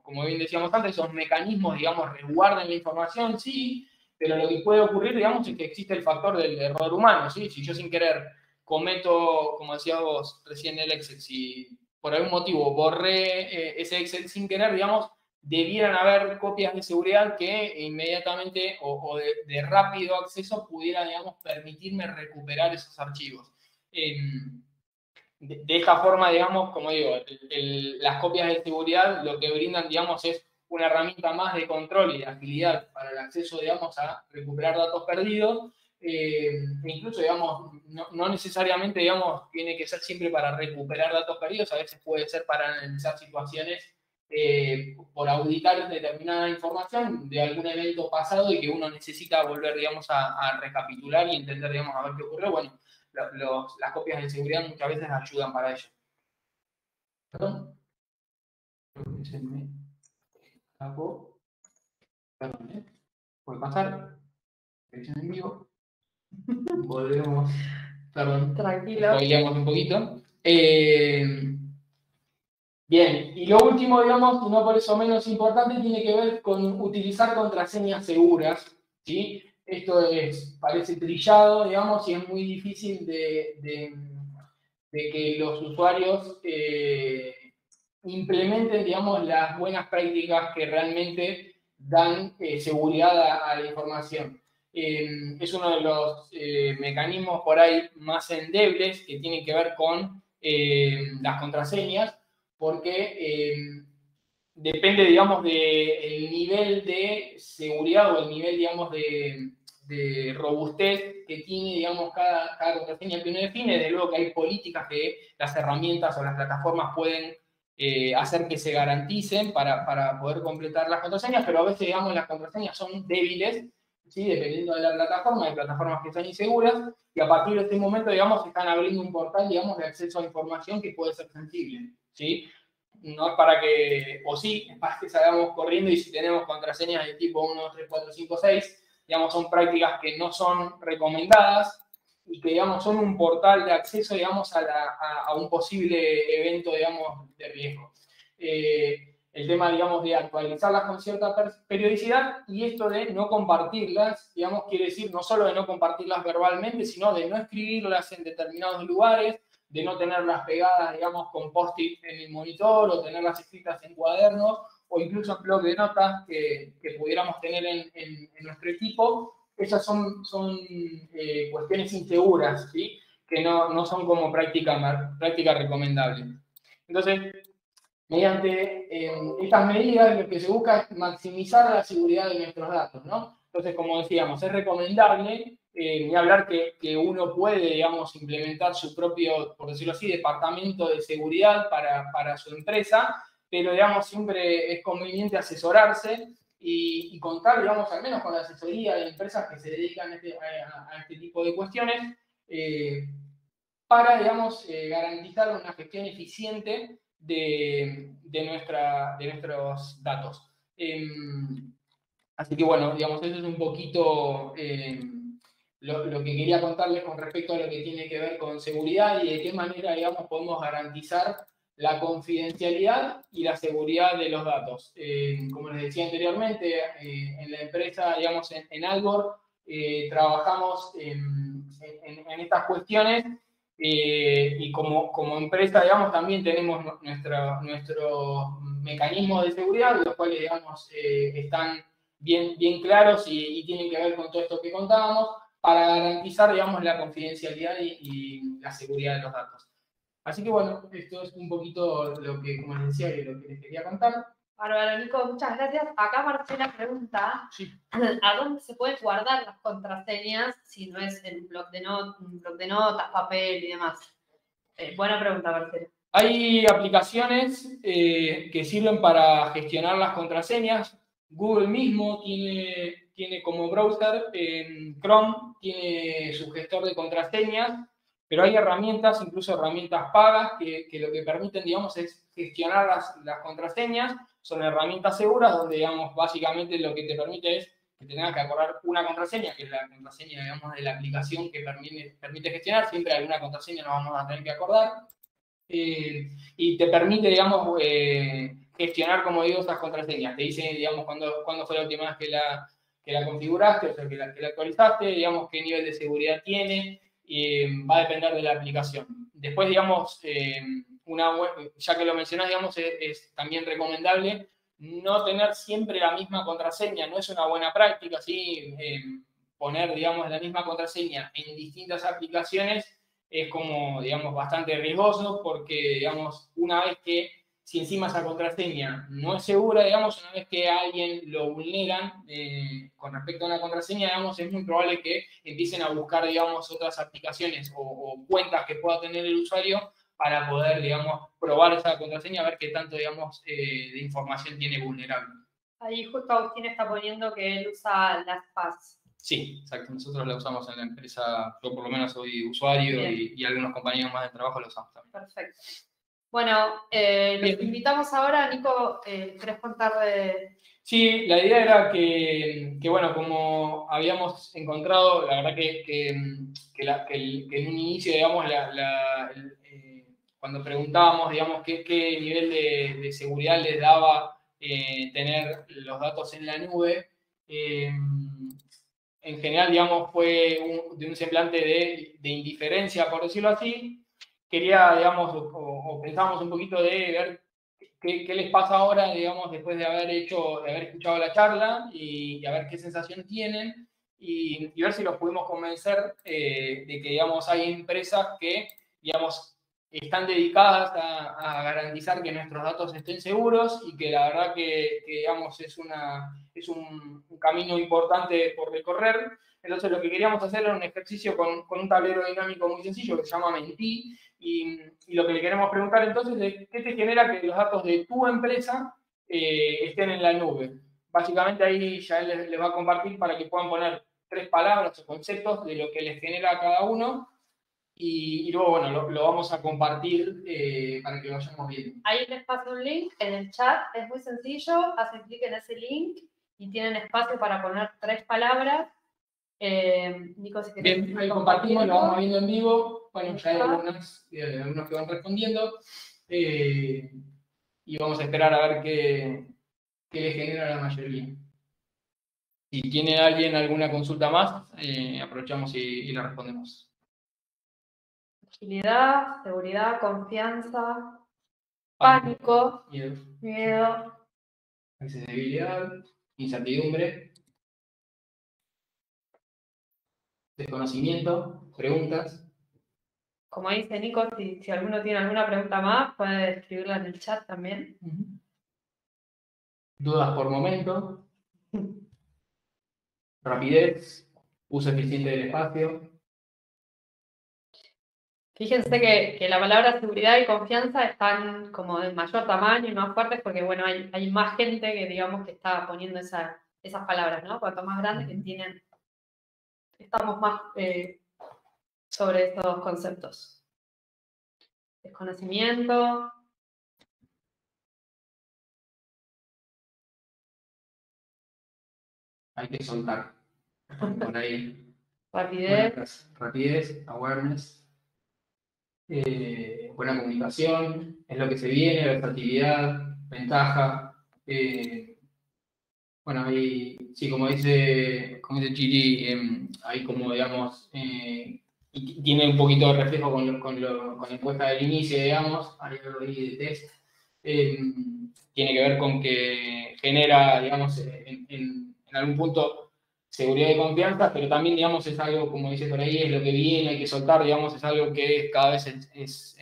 como bien decíamos antes, esos mecanismos, digamos, resguardan la información, sí, pero lo que puede ocurrir, digamos, es que existe el factor del error humano, ¿sí? Si yo sin querer cometo, como decías vos recién el Excel, si por algún motivo borré ese Excel sin querer, digamos, debieran haber copias de seguridad que inmediatamente o de rápido acceso pudiera, digamos, permitirme recuperar esos archivos. De esta forma, digamos, como digo, las copias de seguridad lo que brindan, digamos, es una herramienta más de control y de agilidad para el acceso, digamos, a recuperar datos perdidos. Incluso, digamos, no necesariamente, digamos, tiene que ser siempre para recuperar datos perdidos, a veces puede ser para analizar situaciones por auditar determinada información de algún evento pasado y que uno necesita volver, digamos, a recapitular y entender, digamos, a ver qué ocurrió. Bueno, las copias de seguridad muchas veces ayudan para ello. ¿Perdón? Creo que se me acabó. Perdón, puede pasar. Dirección en vivo. Volvemos. Perdón. Tranquilo. Spoileamos un poquito. Bien, y lo último, digamos, no por eso menos importante, tiene que ver con utilizar contraseñas seguras, ¿sí? Esto parece trillado, digamos, y es muy difícil de que los usuarios implementen, digamos, las buenas prácticas que realmente dan seguridad a la información. Es uno de los mecanismos por ahí más endebles que tiene que ver con las contraseñas, porque depende, digamos, del nivel de seguridad o el nivel, digamos, de robustez que tiene, digamos, cada contraseña que uno define. Desde luego que hay políticas que las herramientas o las plataformas pueden hacer que se garanticen para poder completar las contraseñas, pero a veces, digamos, las contraseñas son débiles, ¿sí? Dependiendo de la plataforma, hay plataformas que son inseguras, y a partir de este momento, digamos, están abriendo un portal, digamos, de acceso a información que puede ser sensible, ¿sí? No es para que, o sí, es para que salgamos corriendo y si tenemos contraseñas de tipo 1, 2, 3, 4, 5, 6, digamos, son prácticas que no son recomendadas y que, digamos, son un portal de acceso, digamos, a un posible evento, digamos, de riesgo. El tema, digamos, de actualizarlas con cierta periodicidad y esto de no compartirlas, digamos, quiere decir no solo de no compartirlas verbalmente, sino de no escribirlas en determinados lugares, de no tenerlas pegadas, digamos, con post-it en el monitor o tenerlas escritas en cuadernos o incluso en blog de notas que pudiéramos tener en nuestro equipo. Esas son cuestiones inseguras, ¿sí? Que no son como práctica recomendable. Entonces, mediante estas medidas lo que se busca es maximizar la seguridad de nuestros datos, ¿no? Entonces, como decíamos, es recomendable Ni hablar que uno puede, digamos, implementar su propio, por decirlo así, departamento de seguridad para su empresa, pero, digamos, siempre es conveniente asesorarse y contar, digamos, al menos con la asesoría de empresas que se dedican a este tipo de cuestiones, para, digamos, garantizar una gestión eficiente de nuestros datos. Así que, bueno, digamos, eso es un poquito lo que quería contarles con respecto a lo que tiene que ver con seguridad y de qué manera, digamos, podemos garantizar la confidencialidad y la seguridad de los datos. Como les decía anteriormente, en la empresa, digamos, en Albor, trabajamos en estas cuestiones y como empresa, digamos, también tenemos nuestros mecanismos de seguridad, los cuales, digamos, están bien claros y tienen que ver con todo esto que contábamos, para garantizar, digamos, la confidencialidad y la seguridad de los datos. Así que, bueno, esto es un poquito lo que, como les decía, lo que les quería contar. Bárbaro, Nico, muchas gracias. Acá Marcela pregunta, Sí. ¿a dónde se pueden guardar las contraseñas si no es en un bloc de notas, papel y demás? Buena pregunta, Marcela. Hay aplicaciones que sirven para gestionar las contraseñas. Google mismo tiene como browser, en Chrome tiene su gestor de contraseñas, pero hay herramientas, incluso herramientas pagas, que lo que permiten, digamos, es gestionar las contraseñas. Son herramientas seguras donde, digamos, básicamente lo que te permite es que tengas que acordar una contraseña, que es la contraseña, digamos, de la aplicación que permite gestionar. Siempre alguna contraseña nos vamos a tener que acordar. Y te permite, digamos, gestionar, como digo, esas contraseñas. Te dice, digamos, cuándo fue la última vez que la configuraste, o sea, que la actualizaste, digamos, qué nivel de seguridad tiene, va a depender de la aplicación. Después, digamos, ya que lo mencionás, digamos, es también recomendable no tener siempre la misma contraseña. No es una buena práctica, ¿sí? Poner, digamos, la misma contraseña en distintas aplicaciones es como, digamos, bastante riesgoso porque, digamos, una vez que, si encima esa contraseña no es segura, digamos, una vez que a alguien lo vulneran con respecto a una contraseña, digamos, es muy probable que empiecen a buscar, digamos, otras aplicaciones o cuentas que pueda tener el usuario para poder, digamos, probar esa contraseña, a ver qué tanto, digamos, de información tiene vulnerable. Ahí justo Agustín está poniendo que él usa LastPass. Sí, exacto. Nosotros la usamos en la empresa, yo por lo menos soy usuario y algunos compañeros más de trabajo lo usamos también. Perfecto. Bueno, los invitamos ahora, Nico, ¿querés contar de...? Sí, la idea era que bueno, como habíamos encontrado, la verdad que en un inicio, digamos, cuando preguntábamos, digamos, qué nivel de seguridad les daba tener los datos en la nube, en general, digamos, fue de un semblante de indiferencia, por decirlo así. Quería, digamos, o pensábamos un poquito de ver qué les pasa ahora, digamos, después de haber escuchado la charla y a ver qué sensación tienen y ver si los pudimos convencer de que, digamos, hay empresas que, digamos, están dedicadas a garantizar que nuestros datos estén seguros y que la verdad que digamos, es un camino importante por recorrer. Entonces lo que queríamos hacer era un ejercicio con un tablero dinámico muy sencillo que se llama Menti, y lo que le queremos preguntar entonces es qué te genera que los datos de tu empresa estén en la nube. Básicamente ahí ya él les va a compartir para que puedan poner 3 palabras o conceptos de lo que les genera a cada uno. Y luego, bueno, lo vamos a compartir para que lo vayamos viendo. Ahí les paso un link en el chat, es muy sencillo, hacen clic en ese link y tienen espacio para poner 3 palabras. Nico, si querés. Bien, ahí compartimos, lo vamos viendo en vivo. Bueno, ya hay algunos que van respondiendo. Y vamos a esperar a ver qué les genera a la mayoría. Si tiene alguien alguna consulta más, aprovechamos y la respondemos. Agilidad, seguridad, confianza, pánico, miedo, accesibilidad, incertidumbre, desconocimiento, preguntas. Como dice Nico, si alguno tiene alguna pregunta más, puede escribirla en el chat también. Dudas por momento, rapidez, uso eficiente del espacio. Fíjense que la palabra seguridad y confianza están como de mayor tamaño y más fuertes porque, bueno, hay más gente que, digamos, que está poniendo esas palabras, ¿no? Cuanto más grandes que tienen, estamos más sobre estos conceptos. Desconocimiento. Hay que soltar. Por ahí. Rapidez. Rapidez, awareness. Buena comunicación, es lo que se viene, versatilidad, ventaja. Bueno, ahí, sí, como dice Chiri, hay como, digamos, y tiene un poquito de reflejo con la encuesta del inicio, digamos, hay algo ahí de test. Tiene que ver con que genera, digamos, en algún punto seguridad y confianza, pero también, digamos, es algo, como dice por ahí, es lo que viene, hay que soltar, digamos, es algo que cada vez es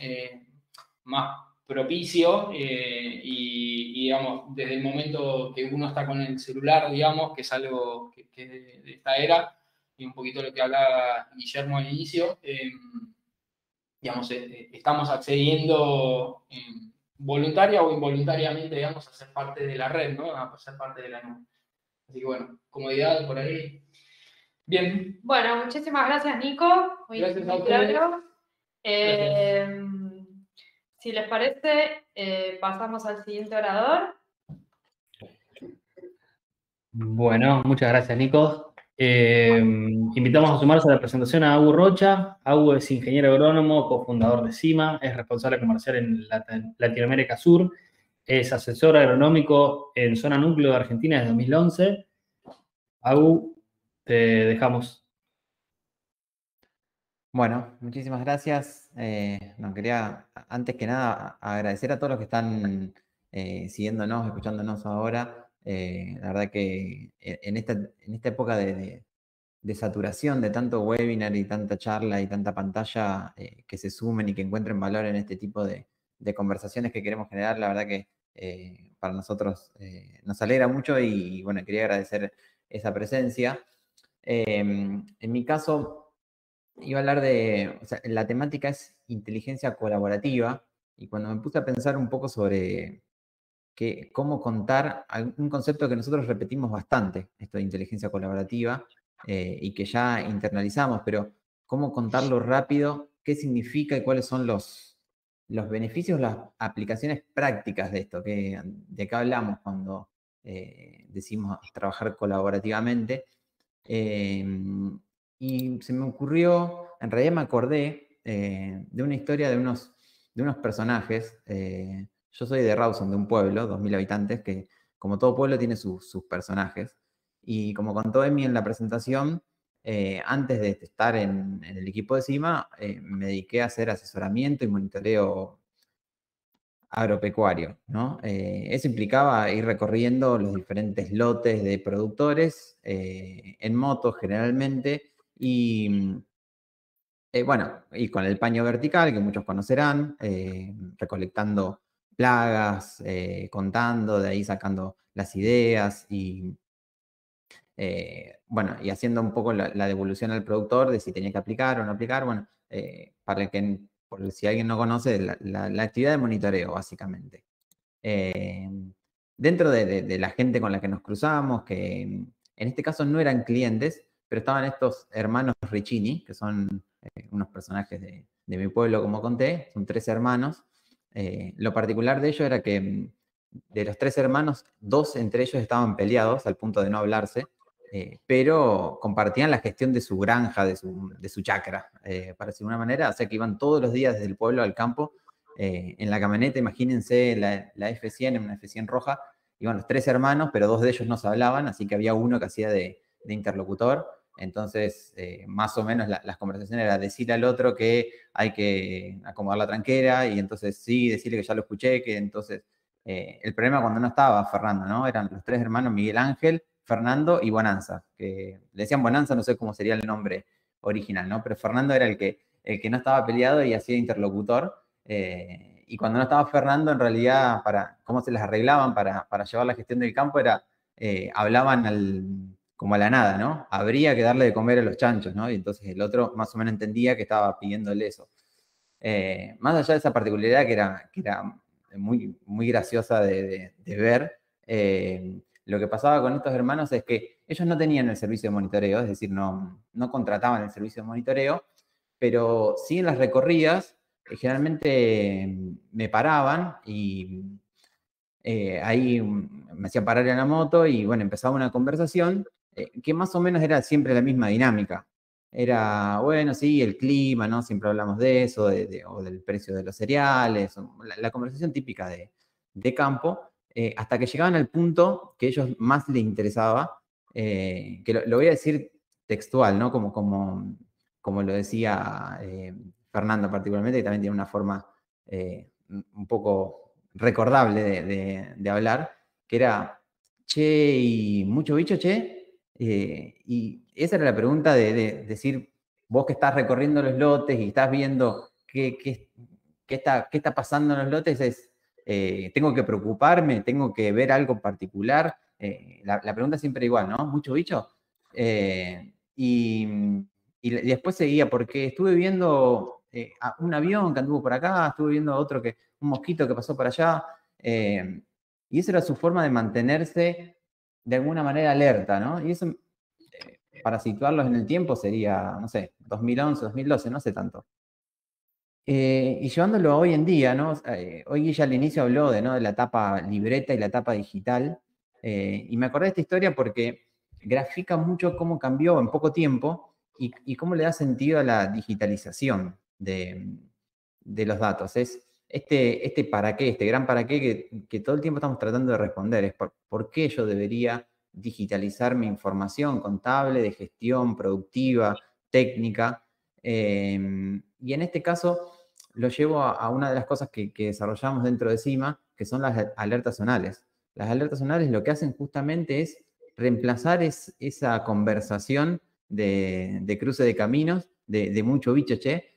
más propicio y, digamos, desde el momento que uno está con el celular, digamos, que es algo que de esta era, y un poquito lo que hablaba Guillermo al inicio, digamos, estamos accediendo voluntaria o involuntariamente, digamos, a ser parte de la red, ¿no? A ser parte de la nube. Así que bueno, comodidad por ahí. Bien. Bueno, muchísimas gracias, Nico. Gracias a ustedes. Claro. Si les parece, pasamos al siguiente orador. Bueno, muchas gracias, Nico. Invitamos a sumarse a la presentación a Agu Rocha. Agu es ingeniero agrónomo, cofundador de CIMA, es responsable comercial en Latinoamérica Sur, es asesor agronómico en zona núcleo de Argentina desde 2011. Agu, te dejamos. Bueno, muchísimas gracias. Quería, antes que nada, agradecer a todos los que están siguiéndonos, escuchándonos ahora. La verdad que en esta época de saturación de tanto webinar y tanta charla y tanta pantalla, que se sumen y que encuentren valor en este tipo de conversaciones que queremos generar, la verdad que para nosotros nos alegra mucho y bueno, quería agradecer esa presencia. En mi caso, iba a hablar o sea, la temática es inteligencia colaborativa, y cuando me puse a pensar un poco sobre cómo contar un concepto que nosotros repetimos bastante, esto de inteligencia colaborativa, y que ya internalizamos, pero cómo contarlo rápido, qué significa y cuáles son los beneficios, las aplicaciones prácticas de esto, de qué hablamos cuando decimos trabajar colaborativamente. Y se me ocurrió, en realidad me acordé de una historia de unos personajes. Yo soy de Rawson, de un pueblo, 2000 habitantes, que como todo pueblo tiene sus personajes. Y como contó Emi en la presentación, antes de estar en el equipo de CIMA, me dediqué a hacer asesoramiento y monitoreo agropecuario, ¿no? Eso implicaba ir recorriendo los diferentes lotes de productores en moto generalmente y bueno, y con el paño vertical que muchos conocerán, recolectando plagas, contando, de ahí sacando las ideas y bueno, y haciendo un poco la devolución al productor de si tenía que aplicar o no aplicar. Bueno, para que, si alguien no conoce, la actividad de monitoreo, básicamente. Dentro de la gente con la que nos cruzamos, que en este caso no eran clientes, pero estaban estos hermanos Riccini, que son unos personajes de mi pueblo, como conté, son 3 hermanos. Lo particular de ellos era que de los 3 hermanos, 2 entre ellos estaban peleados al punto de no hablarse, pero compartían la gestión de su granja, de su chacra, para decir de una manera. O sea que iban todos los días desde el pueblo al campo, en la camioneta. Imagínense la F100, en una F100 roja, iban los 3 hermanos, pero 2 de ellos no se hablaban, así que había uno que hacía de interlocutor. Entonces, más o menos las conversaciones era decirle al otro que hay que acomodar la tranquera, y entonces sí, decirle que ya lo escuché, que entonces... el problema cuando no estaba Fernando, ¿no? Eran los 3 hermanos, Miguel Ángel, Fernando y Bonanza, que le decían Bonanza, no sé cómo sería el nombre original, ¿no? Pero Fernando era el que no estaba peleado y hacía interlocutor. Y cuando no estaba Fernando, en realidad, cómo se las arreglaban para llevar la gestión del campo, era, hablaban como a la nada, ¿no? Habría que darle de comer a los chanchos, ¿no? Y entonces el otro más o menos entendía que estaba pidiéndole eso. Más allá de esa particularidad que era muy, muy graciosa de ver, lo que pasaba con estos hermanos es que ellos no tenían el servicio de monitoreo, es decir, no contrataban el servicio de monitoreo, pero sí en las recorridas generalmente me paraban y ahí me hacían parar en la moto y bueno, empezaba una conversación que más o menos era siempre la misma dinámica. Era, bueno, sí, el clima, ¿no? Siempre hablamos de eso, o del precio de los cereales, la conversación típica de campo, hasta que llegaban al punto que a ellos más les interesaba, que lo voy a decir textual, ¿no? Como lo decía Fernando particularmente, que también tiene una forma un poco recordable de hablar, que era, che, ¿y mucho bicho, che? Y esa era la pregunta de decir, vos que estás recorriendo los lotes y estás viendo qué está pasando en los lotes, es, ¿tengo que preocuparme? ¿Tengo que ver algo particular? La pregunta es siempre igual, ¿no? ¿Mucho bicho? Y después seguía, porque estuve viendo un avión que anduvo por acá, estuve viendo otro un mosquito que pasó por allá, y esa era su forma de mantenerse de alguna manera alerta, ¿no? Y eso, para situarlos en el tiempo, sería, no sé, 2011, 2012, no sé tanto. Y llevándolo a hoy en día, ¿no? Hoy Guilla al inicio habló de la etapa libreta y la etapa digital, y me acordé de esta historia porque grafica mucho cómo cambió en poco tiempo y cómo le da sentido a la digitalización de los datos. Es este para qué, este gran para qué que todo el tiempo estamos tratando de responder, es por qué yo debería digitalizar mi información contable, de gestión, productiva, técnica. Y en este caso lo llevo a una de las cosas que desarrollamos dentro de CIMA, que son las alertas zonales. Las alertas zonales lo que hacen justamente es reemplazar esa conversación de cruce de caminos, de mucho bicho, che,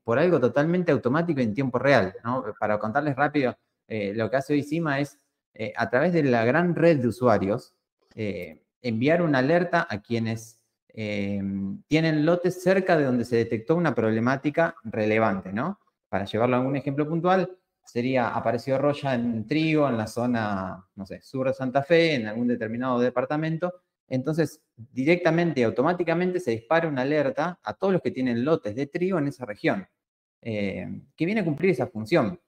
por algo totalmente automático y en tiempo real, ¿no? Para contarles rápido, lo que hace hoy CIMA es, a través de la gran red de usuarios, enviar una alerta a quienes tienen lotes cerca de donde se detectó una problemática relevante, ¿no? Para llevarlo a un ejemplo puntual, sería, apareció roya en trigo en la zona, no sé, sur de Santa Fe, en algún determinado departamento. Entonces, directamente y automáticamente se dispara una alerta a todos los que tienen lotes de trigo en esa región, que viene a cumplir esa función,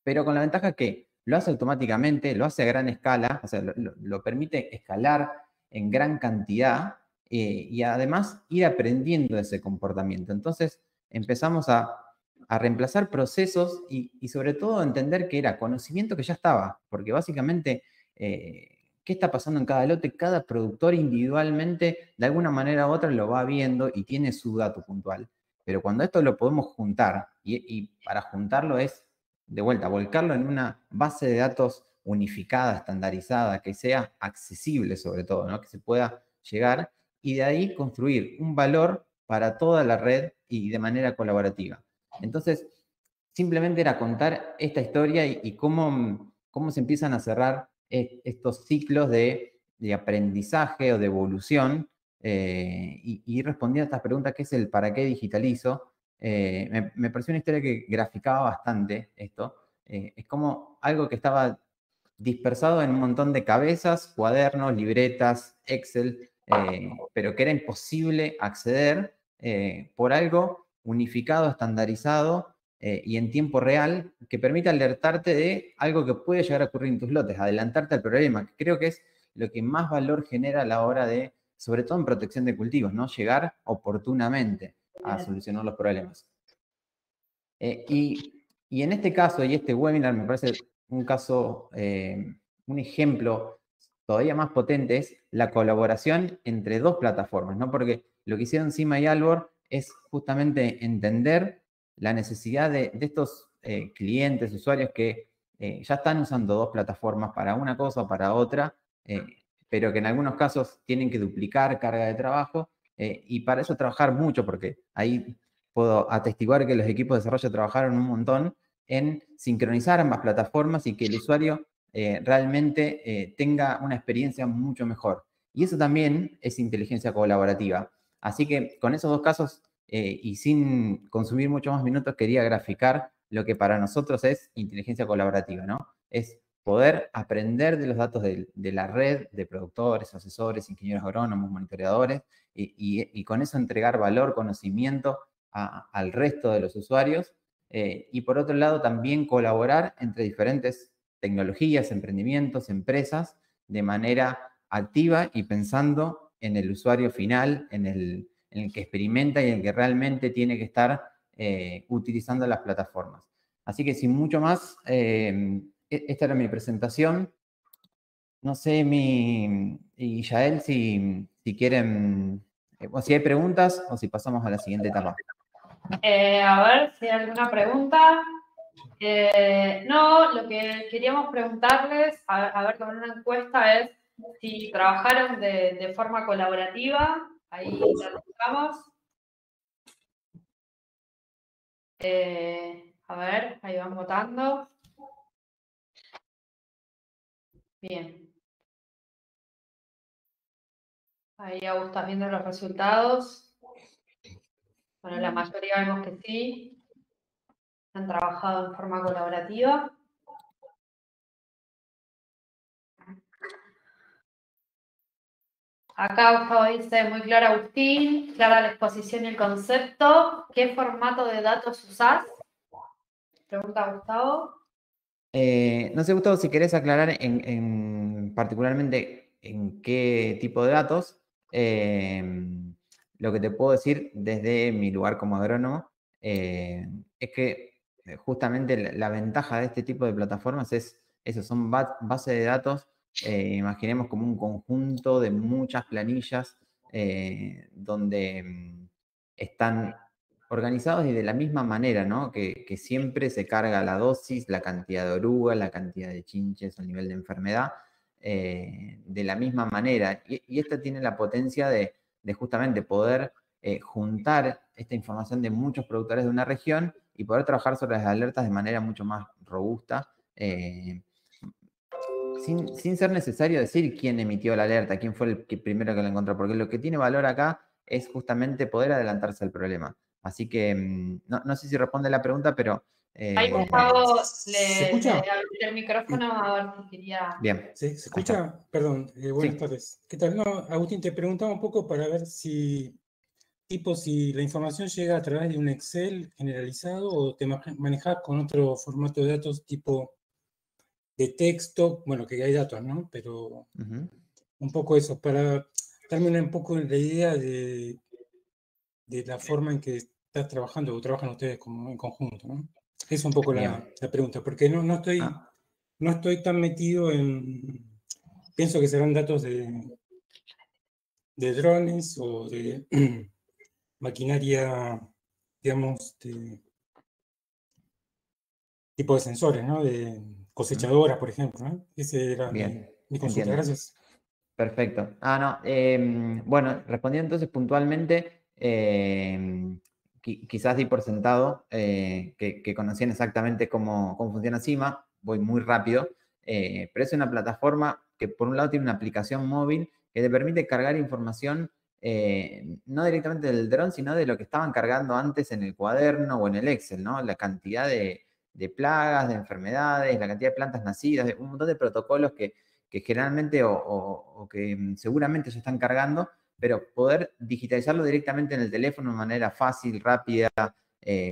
pero con la ventaja que lo hace automáticamente, lo hace a gran escala, o sea, lo permite escalar en gran cantidad y además ir aprendiendo ese comportamiento. Entonces empezamos a reemplazar procesos y sobre todo entender que era conocimiento que ya estaba, porque básicamente, ¿qué está pasando en cada lote? Cada productor individualmente, de alguna manera u otra, lo va viendo y tiene su dato puntual. Pero cuando esto lo podemos juntar, y para juntarlo es, de vuelta, volcarlo en una base de datos unificada, estandarizada, que sea accesible sobre todo, ¿no? Que se pueda llegar y de ahí construir un valor para toda la red y de manera colaborativa. Entonces, simplemente era contar esta historia y cómo se empiezan a cerrar estos ciclos de aprendizaje o de evolución y ir respondiendo a estas preguntas, ¿qué es el para qué digitalizo? Me pareció una historia que graficaba bastante esto. Es como algo que estaba dispersado en un montón de cabezas, cuadernos, libretas, Excel, pero que era imposible acceder por algo unificado, estandarizado y en tiempo real, que permite alertarte de algo que puede llegar a ocurrir en tus lotes, adelantarte al problema, que creo que es lo que más valor genera a la hora de, sobre todo en protección de cultivos, ¿no? Llegar oportunamente a solucionar los problemas. Y en este caso, y este webinar me parece un caso, un ejemplo todavía más potente, es la colaboración entre dos plataformas, ¿no? Porque lo que hicieron CIMA y Albor es justamente entender la necesidad de estos clientes, usuarios que ya están usando dos plataformas para una cosa o para otra, pero que en algunos casos tienen que duplicar carga de trabajo, y para eso trabajar mucho, porque ahí puedo atestiguar que los equipos de desarrollo trabajaron un montón en sincronizar ambas plataformas y que el usuario realmente tenga una experiencia mucho mejor. Y eso también es inteligencia colaborativa. Así que con esos dos casos, y sin consumir muchos más minutos, quería graficar lo que para nosotros es inteligencia colaborativa, ¿no? Es poder aprender de los datos de la red de productores, asesores, ingenieros agrónomos, monitoreadores, y con eso entregar valor, conocimiento al resto de los usuarios. Y por otro lado, también colaborar entre diferentes tecnologías, emprendimientos, empresas, de manera activa y pensando en el usuario final, en el que experimenta y en el que realmente tiene que estar utilizando las plataformas. Así que sin mucho más, esta era mi presentación. No sé, y Yael, si quieren, o si hay preguntas o si pasamos a la siguiente etapa. A ver si hay alguna pregunta. No, lo que queríamos preguntarles, a ver, con una encuesta es si trabajaron de forma colaborativa. Ahí la buscamos. A ver, ahí van votando. Bien. Ahí Agus, estás viendo los resultados. Bueno, la mayoría vemos que sí. Han trabajado en forma colaborativa. Acá Gustavo dice, muy clara Agustín, clara la exposición y el concepto. ¿Qué formato de datos usás? Pregunta Gustavo. No sé, Gustavo, si querés aclarar particularmente en qué tipo de datos. Lo que te puedo decir desde mi lugar como agrónomo es que justamente la ventaja de este tipo de plataformas es eso, son bases de datos, imaginemos como un conjunto de muchas planillas donde están organizados y de la misma manera, ¿no? Que siempre se carga la dosis, la cantidad de orugas, la cantidad de chinches, el nivel de enfermedad, de la misma manera. Y esta tiene la potencia de justamente poder juntar esta información de muchos productores de una región y poder trabajar sobre las alertas de manera mucho más robusta, sin ser necesario decir quién emitió la alerta, quién fue el primero que la encontró, porque lo que tiene valor acá es justamente poder adelantarse al problema. Así que no sé si responde la pregunta, pero... Ahí Gustavo ¿Se escucha? le abrí el micrófono a ver si quería... Bien. ¿Se escucha? Perdón, buenas tardes. ¿Qué tal? No, Agustín, te preguntaba un poco para ver si la información llega a través de un Excel generalizado o te manejas con otro formato de datos tipo de texto, bueno, que hay datos, ¿no? Pero un poco eso, para darme un poco la idea de la forma en que estás trabajando o trabajan ustedes como en conjunto, ¿no? Es un poco la pregunta, porque no estoy tan metido en... Pienso que serán datos de drones o de maquinaria, digamos, tipo de sensores, ¿no? De cosechadoras, por ejemplo, ¿no? Ese era mi consulta. Entiendo. Gracias. Perfecto. Bueno, respondiendo entonces puntualmente, quizás di por sentado que conocían exactamente cómo funciona CIMA, voy muy rápido, pero es una plataforma que por un lado tiene una aplicación móvil que te permite cargar información no directamente del dron, sino de lo que estaban cargando antes en el cuaderno o en el Excel, ¿no? La cantidad de plagas, de enfermedades, la cantidad de plantas nacidas, un montón de protocolos que generalmente o que seguramente se están cargando, pero poder digitalizarlo directamente en el teléfono de manera fácil, rápida,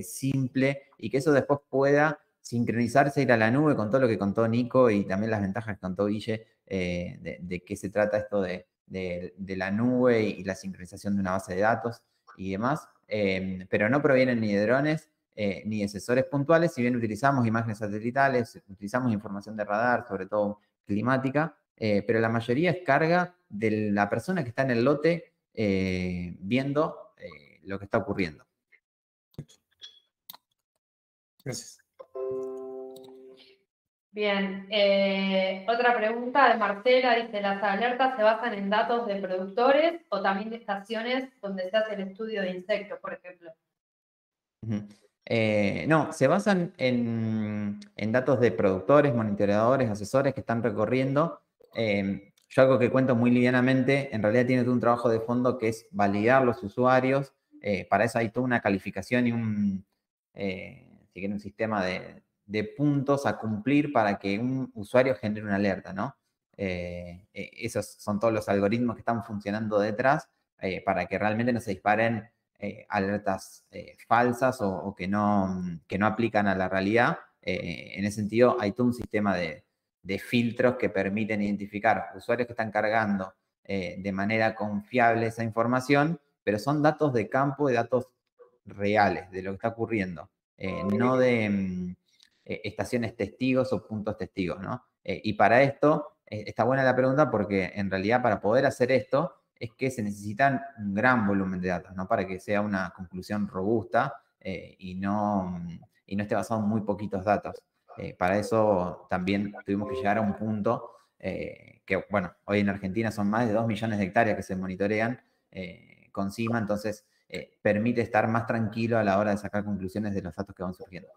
simple, y que eso después pueda sincronizarse, ir a la nube con todo lo que contó Nico y también las ventajas que contó Guille de qué se trata esto de la nube y la sincronización de una base de datos y demás, pero no provienen ni de drones ni de sensores puntuales, si bien utilizamos imágenes satelitales, utilizamos información de radar, sobre todo climática, pero la mayoría es carga de la persona que está en el lote viendo lo que está ocurriendo. Gracias. Bien, otra pregunta de Marcela, dice, ¿las alertas se basan en datos de productores o también de estaciones donde se hace el estudio de insectos, por ejemplo? No, se basan en datos de productores, monitoreadores, asesores que están recorriendo. yo algo que cuento muy livianamente, en realidad tiene todo un trabajo de fondo que es validar los usuarios. Para eso hay toda una calificación y si quieren, un sistema de puntos a cumplir para que un usuario genere una alerta, ¿no? Esos son todos los algoritmos que están funcionando detrás para que realmente no se disparen alertas falsas o que no aplican a la realidad. En ese sentido, hay todo un sistema de filtros que permiten identificar usuarios que están cargando de manera confiable esa información, pero son datos de campo, de datos reales, de lo que está ocurriendo, no de estaciones testigos o puntos testigos, ¿no? Y para esto, está buena la pregunta porque en realidad para poder hacer esto es que se necesitan un gran volumen de datos, ¿no? Para que sea una conclusión robusta y no esté basado en muy poquitos datos. Para eso también tuvimos que llegar a un punto que, bueno, hoy en Argentina son más de 2 millones de hectáreas que se monitorean con CIMA, entonces permite estar más tranquilo a la hora de sacar conclusiones de los datos que van surgiendo.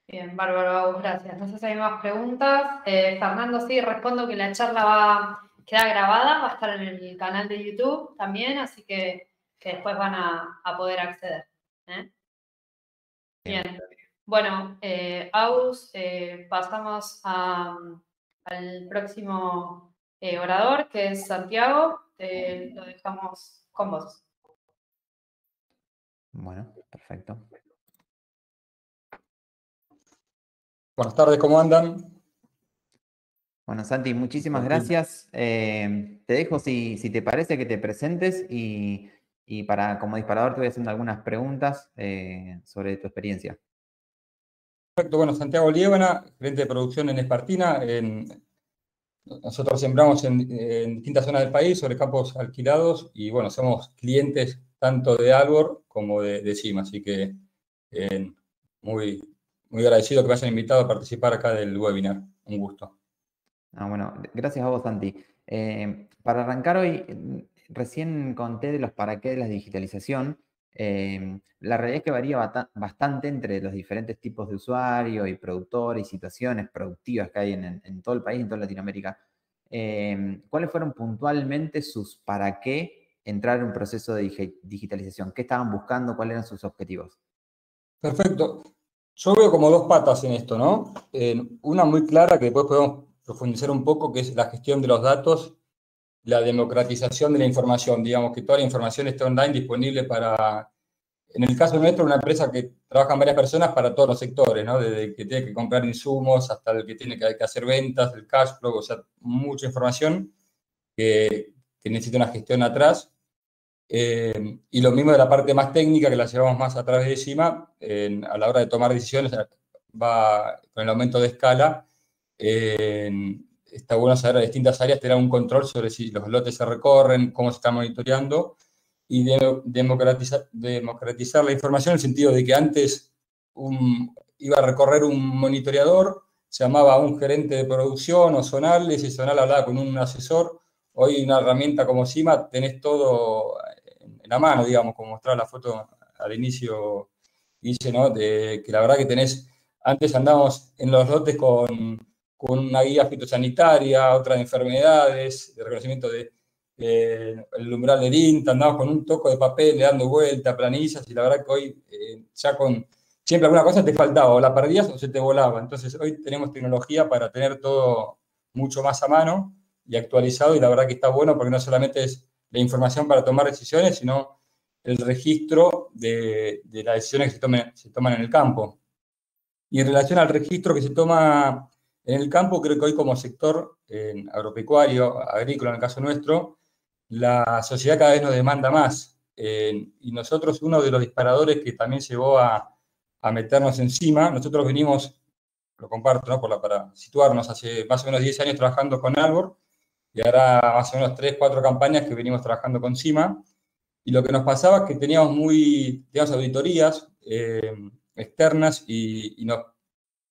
Bien, bárbaro, gracias. No sé si hay más preguntas. Fernando, sí, respondo que la charla queda grabada, va a estar en el canal de YouTube también, así que después van a poder acceder. Bien. Bueno, Aus, pasamos al próximo orador, que es Santiago. Lo dejamos con vos. Bueno, perfecto. Buenas tardes, ¿cómo andan? Bueno, Santi, muchísimas gracias. Te dejo, si te parece, que te presentes y como disparador te voy haciendo algunas preguntas sobre tu experiencia. Perfecto, bueno, Santiago Liébana, gerente de producción en Espartina. Nosotros sembramos en distintas zonas del país sobre campos alquilados y bueno, somos clientes tanto de Albor como de CIMA, así que muy agradecido que me hayan invitado a participar acá del webinar. Un gusto. Bueno, gracias a vos, Santi. Para arrancar hoy, recién conté de los para qué de la digitalización. La realidad es que varía bastante entre los diferentes tipos de usuarios y productores y situaciones productivas que hay en todo el país, en toda Latinoamérica. ¿Cuáles fueron puntualmente sus para qué entrar en un proceso de digitalización? ¿Qué estaban buscando? ¿Cuáles eran sus objetivos? Perfecto. Yo veo como dos patas en esto, ¿no? Una muy clara que después podemos profundizar un poco, que es la gestión de los datos, la democratización de la información, digamos, que toda la información esté online disponible para, en el caso nuestro, una empresa que trabajan varias personas para todos los sectores, ¿no? Desde el que tiene que comprar insumos hasta el que tiene que hacer ventas, el cash flow, o sea, mucha información que necesita una gestión atrás. Y lo mismo de la parte más técnica, que la llevamos más a través de CIMA, a la hora de tomar decisiones, va con el aumento de escala. Está bueno saber a distintas áreas, tener un control sobre si los lotes se recorren, cómo se está monitoreando, y democratizar la información en el sentido de que antes iba a recorrer un monitoreador, se llamaba a un gerente de producción o zonal, ese zonal hablaba con un asesor. Hoy una herramienta como CIMA tenés todo en la mano, digamos, como mostraba la foto al inicio, hice, ¿no? Que la verdad que tenés, antes andábamos en los lotes con una guía fitosanitaria, otra de enfermedades, de reconocimiento el umbral del INTA, andábamos con un toco de papel, dando vuelta, planillas, y la verdad que hoy ya siempre alguna cosa te faltaba, o la perdías o se te volaba. Entonces hoy tenemos tecnología para tener todo mucho más a mano y actualizado, y la verdad que está bueno porque no solamente es la información para tomar decisiones, sino el registro de las decisiones que se toman en el campo. Y en relación al registro que se toma en el campo, creo que hoy como sector agropecuario, agrícola en el caso nuestro, la sociedad cada vez nos demanda más. Y nosotros, uno de los disparadores que también llevó a meternos encima, nosotros venimos, lo comparto, ¿no? Para situarnos, hace más o menos 10 años trabajando con Albor, y ahora más o menos 3, 4 campañas que venimos trabajando con CIMA, y lo que nos pasaba es que teníamos auditorías externas y nos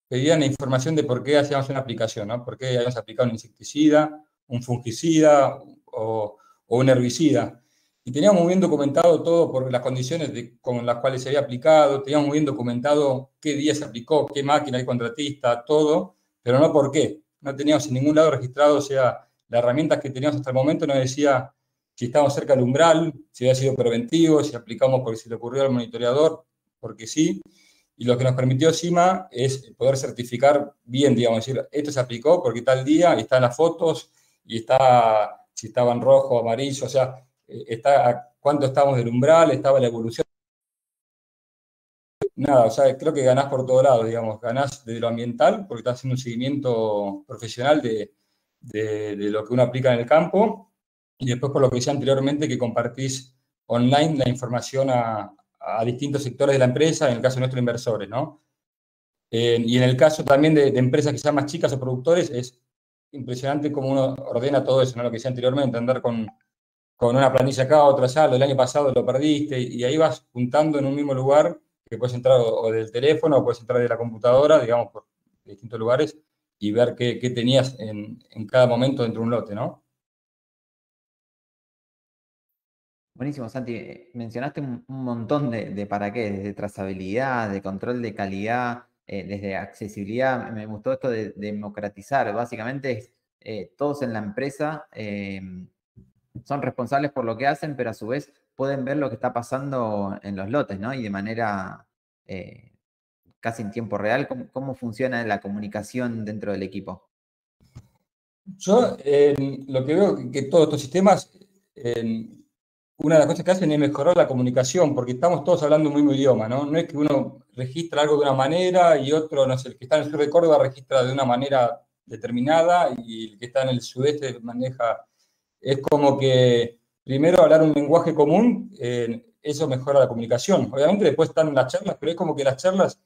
pedían la información de por qué hacíamos una aplicación, ¿no? Por qué habíamos aplicado un insecticida, un fungicida o un herbicida. Y teníamos muy bien documentado todo por las condiciones con las cuales se había aplicado, teníamos muy bien documentado qué día se aplicó, qué máquina, qué contratista, todo, pero no por qué. no teníamos en ningún lado registrado, o sea, las herramientas que teníamos hasta el momento nos decía si estábamos cerca del umbral, si había sido preventivo, si aplicamos porque se le ocurrió al monitoreador, porque sí. Y lo que nos permitió CIMA es poder certificar bien, digamos, decir, esto se aplicó porque tal día, y están las fotos, y está si estaba en rojo, amarillo, o sea, está a cuánto estábamos del umbral, estaba la evolución. Nada, o sea, creo que ganás por todos lados, digamos, ganás de lo ambiental, porque estás haciendo un seguimiento profesional de lo que uno aplica en el campo, y después por lo que decía anteriormente, que compartís online la información a distintos sectores de la empresa, en el caso de nuestros inversores, ¿no? Y en el caso también de empresas que sean más chicas o productores, es impresionante cómo uno ordena todo eso, ¿no? Lo que decía anteriormente, andar con una planilla acá, otra allá, lo del año pasado lo perdiste, y ahí vas juntando en un mismo lugar, que puedes entrar o del teléfono, o puedes entrar de la computadora, digamos, por distintos lugares, y ver qué tenías en cada momento dentro de un lote, ¿no? Buenísimo, Santi. Mencionaste un montón de para qué, desde trazabilidad, de control de calidad, desde accesibilidad. Me gustó esto de democratizar. Básicamente, todos en la empresa son responsables por lo que hacen, pero a su vez pueden ver lo que está pasando en los lotes, ¿no? Y de manera casi en tiempo real. ¿Cómo funciona la comunicación dentro del equipo? Yo lo que veo que todos estos sistemas, una de las cosas que hacen es mejorar la comunicación, porque estamos todos hablando un mismo idioma, ¿no? No es que uno registra algo de una manera y otro, no sé, el que está en el sur de Córdoba registra de una manera determinada y el que está en el sudeste maneja. Es como que primero hablar un lenguaje común, eso mejora la comunicación. Obviamente después están las charlas, pero es como que las charlas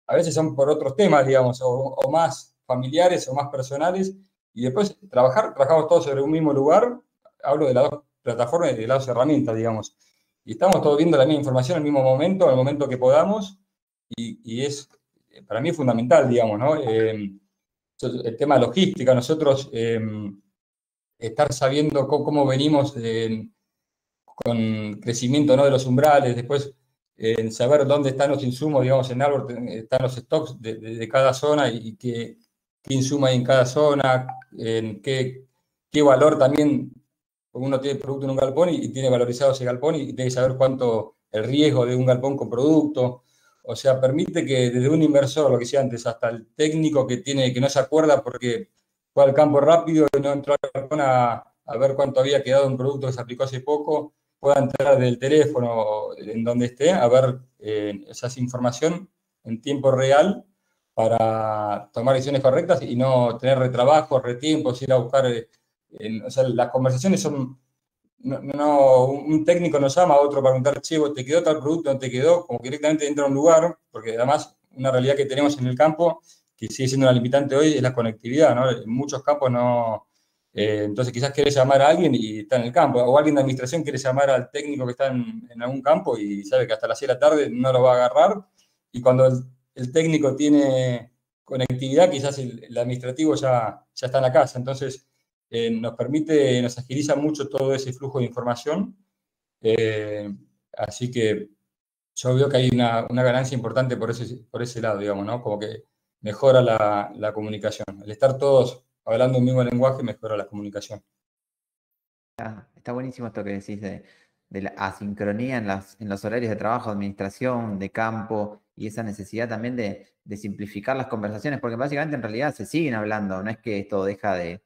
a veces son por otros temas, digamos, o más familiares o más personales, y después trabajamos todos sobre un mismo lugar, hablo de las dos plataformas y de las dos herramientas, digamos, y estamos todos viendo la misma información al mismo momento, al momento que podamos, y es, para mí es fundamental, digamos, ¿no? El tema de logística, nosotros estar sabiendo cómo venimos con crecimiento, ¿no?, de los umbrales, después saber dónde están los insumos, digamos, en Albor están los stocks de cada zona y qué insumo hay en cada zona, qué valor también, uno tiene producto en un galpón y tiene valorizado ese galpón y tiene que saber cuánto el riesgo de un galpón con producto. O sea, permite que desde un inversor, lo que decía antes, hasta el técnico que no se acuerda porque fue al campo rápido y no entró al galpón a ver cuánto había quedado un producto que se aplicó hace poco, pueda entrar del teléfono en donde esté a ver esa información en tiempo real para tomar decisiones correctas y no tener retrabajos, retiempos, ir a buscar. O sea, las conversaciones son. Un técnico nos llama a otro para preguntar, che, ¿te quedó tal producto? ¿No te quedó? Como que directamente entra a un lugar, porque además una realidad que tenemos en el campo, que sigue siendo una limitante hoy, es la conectividad, ¿no? En muchos campos no. Entonces quizás querés llamar a alguien y está en el campo, o alguien de administración quiere llamar al técnico que está en algún campo y sabe que hasta las 6 de la tarde no lo va a agarrar, y cuando el técnico tiene conectividad, quizás el administrativo ya está en la casa, entonces nos agiliza mucho todo ese flujo de información, así que yo veo que hay una ganancia importante por ese lado, digamos, ¿no? Como que mejora la comunicación, el estar todos hablando un mismo lenguaje mejora la comunicación. Está buenísimo esto que decís de la asincronía en los horarios de trabajo, de administración, de campo, y esa necesidad también de simplificar las conversaciones, porque básicamente en realidad se siguen hablando, no es que esto deja de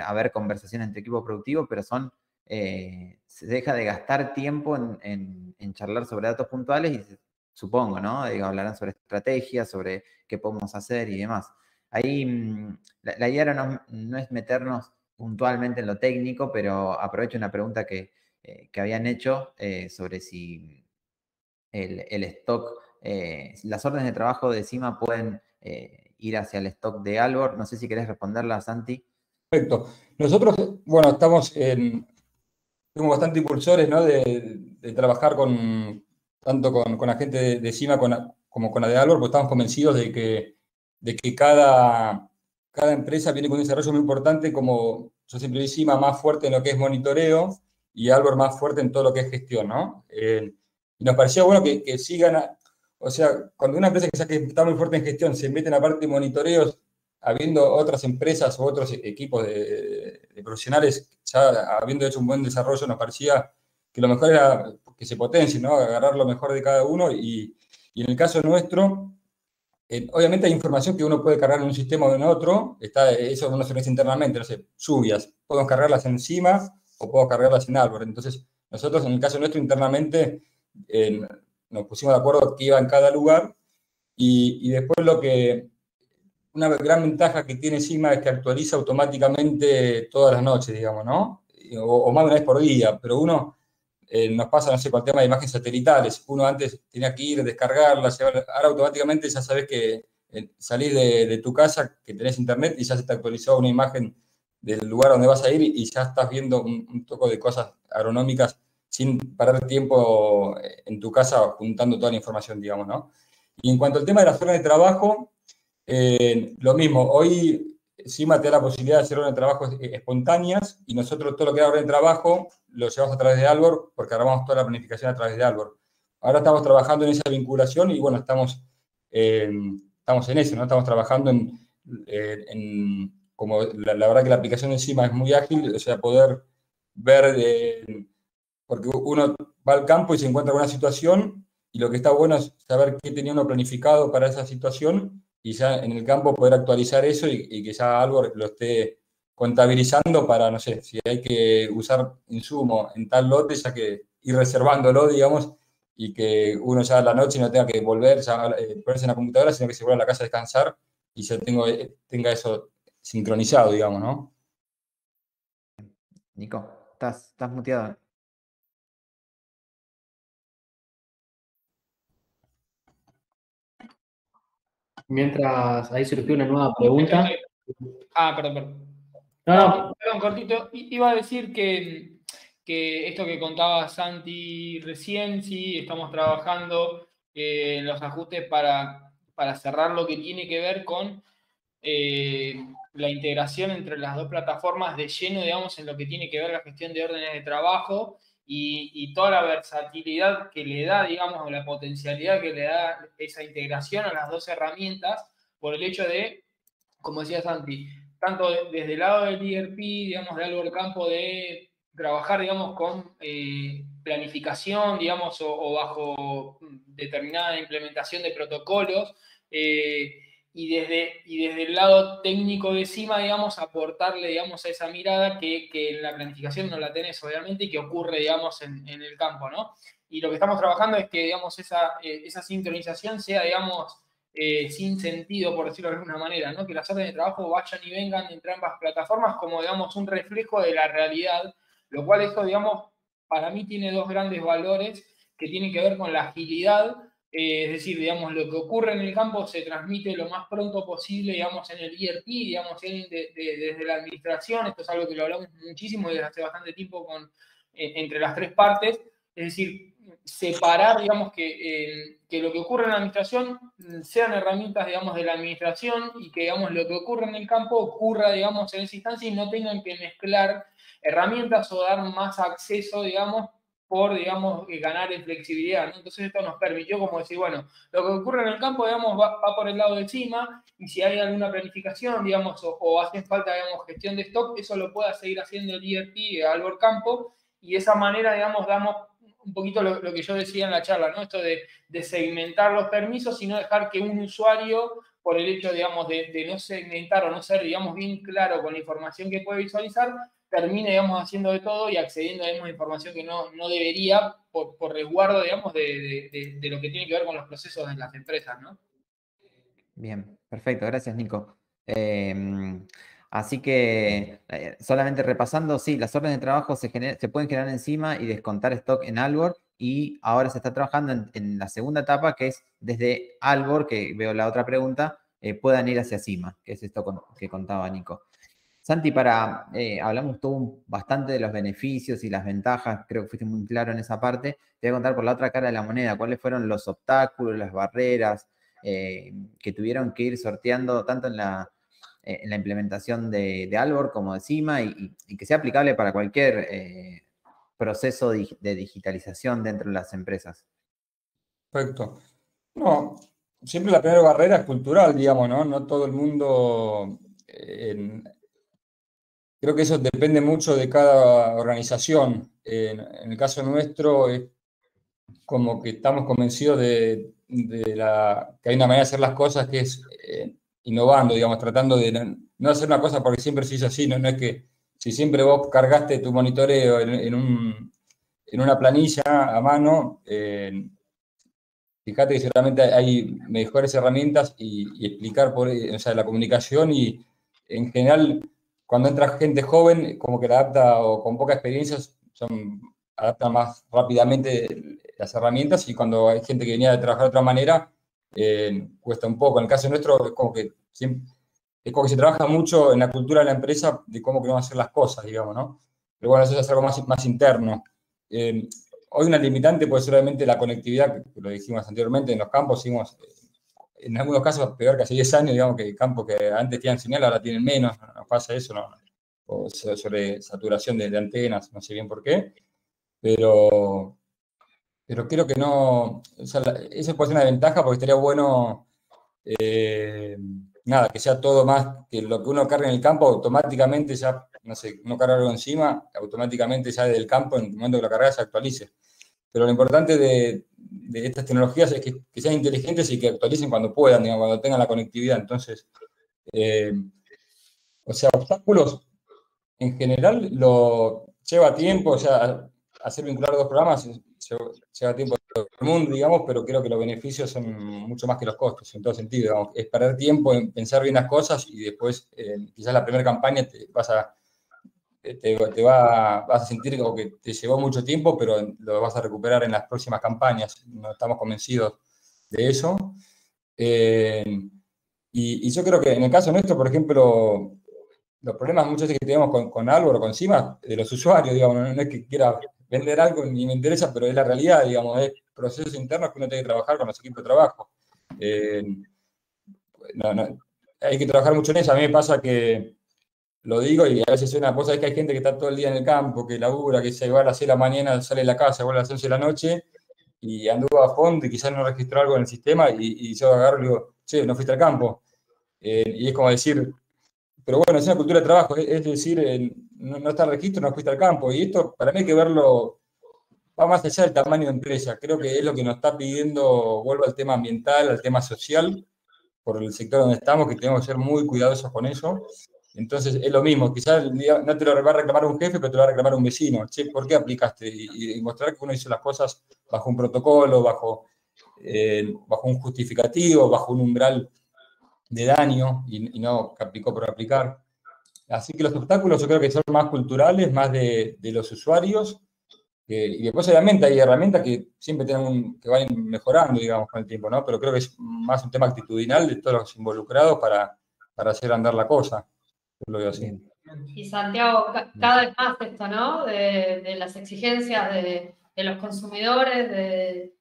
haber conversaciones entre equipos productivos, pero se deja de gastar tiempo en charlar sobre datos puntuales y supongo, ¿no? Digo, hablarán sobre estrategias, sobre qué podemos hacer y demás. Ahí la idea no es meternos puntualmente en lo técnico, pero aprovecho una pregunta que habían hecho sobre si el stock, las órdenes de trabajo de CIMA pueden ir hacia el stock de Albor. No sé si querés responderla, Santi. Perfecto. Nosotros, bueno, somos bastante impulsores, ¿no?, de trabajar tanto con la gente de CIMA como con la de Albor, porque estamos convencidos de que cada empresa viene con un desarrollo muy importante, como yo siempre digo, CIMA más fuerte en lo que es monitoreo y Albor más fuerte en todo lo que es gestión, ¿no? Y nos parecía bueno que sigan, o sea, cuando una empresa que está muy fuerte en gestión se mete en la parte de monitoreos, habiendo otras empresas u otros equipos de profesionales ya habiendo hecho un buen desarrollo, nos parecía que lo mejor era que se potencie, ¿no? Agarrar lo mejor de cada uno y en el caso nuestro, obviamente hay información que uno puede cargar en un sistema o en otro, eso uno se lo dice internamente, no sé, lluvias, podemos cargarlas encima o podemos cargarlas en Albor. Entonces, nosotros en el caso nuestro internamente nos pusimos de acuerdo que iba en cada lugar y después una gran ventaja que tiene Cima es que actualiza automáticamente todas las noches, digamos, ¿no? O más de una vez por día, pero nos pasa, no sé, con el tema de imágenes satelitales. Uno antes tenía que ir, descargarlas, ahora automáticamente ya sabes que salís de tu casa, que tenés internet y ya se te actualizó una imagen del lugar donde vas a ir y ya estás viendo un poco de cosas agronómicas sin perder tiempo en tu casa juntando toda la información, digamos, ¿no? Y en cuanto al tema de las horas de trabajo, lo mismo, hoy Cima te da la posibilidad de hacer horas de trabajo espontáneas y nosotros todo lo que era hora de trabajo lo llevamos a través de Albor porque armamos toda la planificación a través de Albor. Ahora estamos trabajando en esa vinculación y bueno, estamos en eso, ¿no? Estamos trabajando como la verdad que la aplicación de Cima es muy ágil, o sea, poder ver, porque uno va al campo y se encuentra con una situación y lo que está bueno es saber qué tenía uno planificado para esa situación y ya en el campo poder actualizar eso y que ya algo lo esté contabilizando para, no sé, si hay que usar insumo en tal lote, ya que ir reservándolo, digamos, y que uno ya a la noche no tenga que volver, ya ponerse en la computadora, sino que se vuelva a la casa a descansar y ya tenga eso sincronizado, digamos, ¿no? Nico, estás muteado. Mientras ahí surgió una nueva pregunta. Perdón. No. Perdón, cortito. Iba a decir que esto que contaba Santi recién, sí, estamos trabajando en los ajustes para cerrar lo que tiene que ver con la integración entre las dos plataformas de lleno, digamos, en lo que tiene que ver la gestión de órdenes de trabajo y toda la versatilidad que le da, digamos, o la potencialidad que le da esa integración a las dos herramientas por el hecho de, como decía Santi, tanto desde el lado del ERP, digamos, de Albor Campo, de trabajar, digamos, con planificación, digamos, o bajo determinada implementación de protocolos, y desde el lado técnico de Cima, digamos, aportarle, digamos, a esa mirada que en la planificación no la tenés, obviamente, y que ocurre, digamos, en el campo, ¿no? Y lo que estamos trabajando es que, digamos, esa sincronización sea, digamos, sin sentido, por decirlo de alguna manera, ¿no? Que las órdenes de trabajo vayan y vengan entre ambas plataformas como, digamos, un reflejo de la realidad, lo cual esto, digamos, para mí tiene dos grandes valores que tienen que ver con la agilidad, es decir, digamos, lo que ocurre en el campo se transmite lo más pronto posible, digamos, en el ERP, digamos, desde la administración, esto es algo que lo hablamos muchísimo desde hace bastante tiempo entre las tres partes, es decir, separar, digamos, que lo que ocurre en la administración sean herramientas, digamos, de la administración y que, digamos, lo que ocurre en el campo ocurra, digamos, en esa instancia y no tengan que mezclar herramientas o dar más acceso, digamos, por, digamos, ganar en flexibilidad, ¿no? Entonces esto nos permitió como decir, bueno, lo que ocurre en el campo, digamos, va por el lado de Cima y si hay alguna planificación, digamos, o hace falta, digamos, gestión de stock, eso lo pueda seguir haciendo el ERP Albor Campo y de esa manera, digamos, damos un poquito lo que yo decía en la charla, ¿no? Esto de segmentar los permisos y no dejar que un usuario, por el hecho, digamos, de no segmentar o no ser, digamos, bien claro con la información que puede visualizar, termine, digamos, haciendo de todo y accediendo a información que no debería por resguardo, digamos, de lo que tiene que ver con los procesos de las empresas, ¿no? Bien, perfecto, gracias Nico. Así que, solamente repasando, sí, las órdenes de trabajo se pueden generar encima y descontar stock en Albor, y ahora se está trabajando en la segunda etapa, que es desde Albor, que veo la otra pregunta, puedan ir hacia Cima, que es esto que contaba Nico. Santi, hablamos bastante de los beneficios y las ventajas, creo que fuiste muy claro en esa parte. Te voy a contar por la otra cara de la moneda, cuáles fueron los obstáculos, las barreras que tuvieron que ir sorteando tanto en la implementación de Albor como de Cima y que sea aplicable para cualquier proceso de digitalización dentro de las empresas. Perfecto. No, siempre la primera barrera es cultural, digamos, ¿no? No todo el mundo... creo que eso depende mucho de cada organización. En el caso nuestro es como que estamos convencidos que hay una manera de hacer las cosas que es innovando, digamos, tratando de no hacer una cosa porque siempre se hizo así, no es que si siempre vos cargaste tu monitoreo en una planilla a mano, fíjate que seguramente hay mejores herramientas y explicar o sea, la comunicación y en general cuando entra gente joven como que la adapta o con poca experiencia adaptan más rápidamente las herramientas y cuando hay gente que venía de trabajar de otra manera cuesta un poco. En el caso nuestro es como que se trabaja mucho en la cultura de la empresa de cómo queremos hacer las cosas, digamos, ¿no? Pero bueno, eso es algo más interno. Hoy una limitante puede ser obviamente la conectividad, que lo dijimos anteriormente, en los campos hicimos, en algunos casos peor que hace 10 años, digamos que campos que antes tenían señal ahora tienen menos, no pasa eso, no, o sobre saturación de antenas, no sé bien por qué, pero creo que no, o sea, eso puede ser una ventaja porque estaría bueno, nada, que sea todo más, que lo que uno carga en el campo automáticamente ya, no sé, uno carga algo encima, automáticamente ya desde el campo, en el momento que lo cargas se actualice. Pero lo importante de estas tecnologías es que sean inteligentes y que actualicen cuando puedan, digamos, cuando tengan la conectividad. Entonces, o sea, obstáculos en general lo lleva tiempo, o sea, hacer vincular dos programas lleva tiempo a todo el mundo, digamos, pero creo que los beneficios son mucho más que los costos, en todo sentido. Digamos, es perder tiempo en pensar bien las cosas y después, quizás la primera campaña vas a sentir como que te llevó mucho tiempo, pero lo vas a recuperar en las próximas campañas. No estamos convencidos de eso. Y yo creo que en el caso nuestro, por ejemplo, los problemas muchas veces que tenemos con Álvaro, con Cima, de los usuarios, digamos, no es que quiera vender algo ni me interesa, pero es la realidad, digamos, es procesos internos que uno tiene que trabajar con los equipos de trabajo. Hay que trabajar mucho en eso. A mí me pasa que lo digo y a veces suena, vos sabés que hay gente que está todo el día en el campo, que labura, que se va a las 6 de la mañana, sale de la casa, vuelve a las 11 de la noche y anduvo a fondo y quizás no registró algo en el sistema y yo agarro y digo, che, no fuiste al campo. Y es como decir, pero bueno, es una cultura de trabajo, es decir, no está el registro, no fuiste al campo. Y esto para mí hay que verlo, va más allá del tamaño de empresa. Creo que es lo que nos está pidiendo, vuelvo al tema ambiental, al tema social, por el sector donde estamos, que tenemos que ser muy cuidadosos con eso. Entonces es lo mismo, quizás no te lo va a reclamar un jefe, pero te lo va a reclamar un vecino. Che, ¿por qué aplicaste? Y mostrar que uno hizo las cosas bajo un protocolo, bajo un justificativo, bajo un umbral de daño y no que aplicó por aplicar. Así que los obstáculos yo creo que son más culturales, más de los usuarios, y después obviamente hay herramientas que siempre que van mejorando, digamos, con el tiempo, ¿no? Pero creo que es más un tema actitudinal de todos los involucrados para hacer andar la cosa. Yo lo veo así. Y Santiago, cada vez más esto, ¿no? De las exigencias de los consumidores,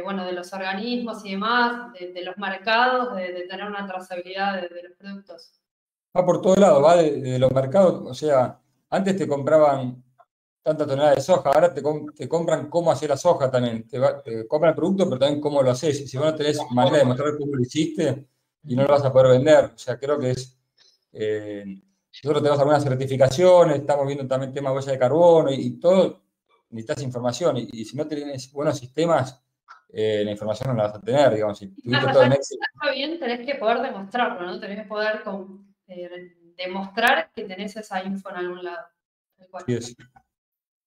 bueno, de los organismos y demás, de los mercados, de tener una trazabilidad de los productos. Va por todos lados, va de los mercados, o sea, antes te compraban tantas toneladas de soja, ahora te compran cómo hacer la soja también, te compran el producto, pero también cómo lo haces. Si vos no tenés manera de mostrar cómo lo hiciste, y no lo vas a poder vender. O sea, creo que es... nosotros tenemos algunas certificaciones, estamos viendo también temas de huella de carbono y todo, necesitas información. Y si no tienes buenos sistemas, la información no la vas a tener, digamos. Si tuviste todo en Excel. Está bien, tenés que poder demostrarlo, ¿no? Tenés que poder demostrar que tenés esa info en algún lado. Sí, es.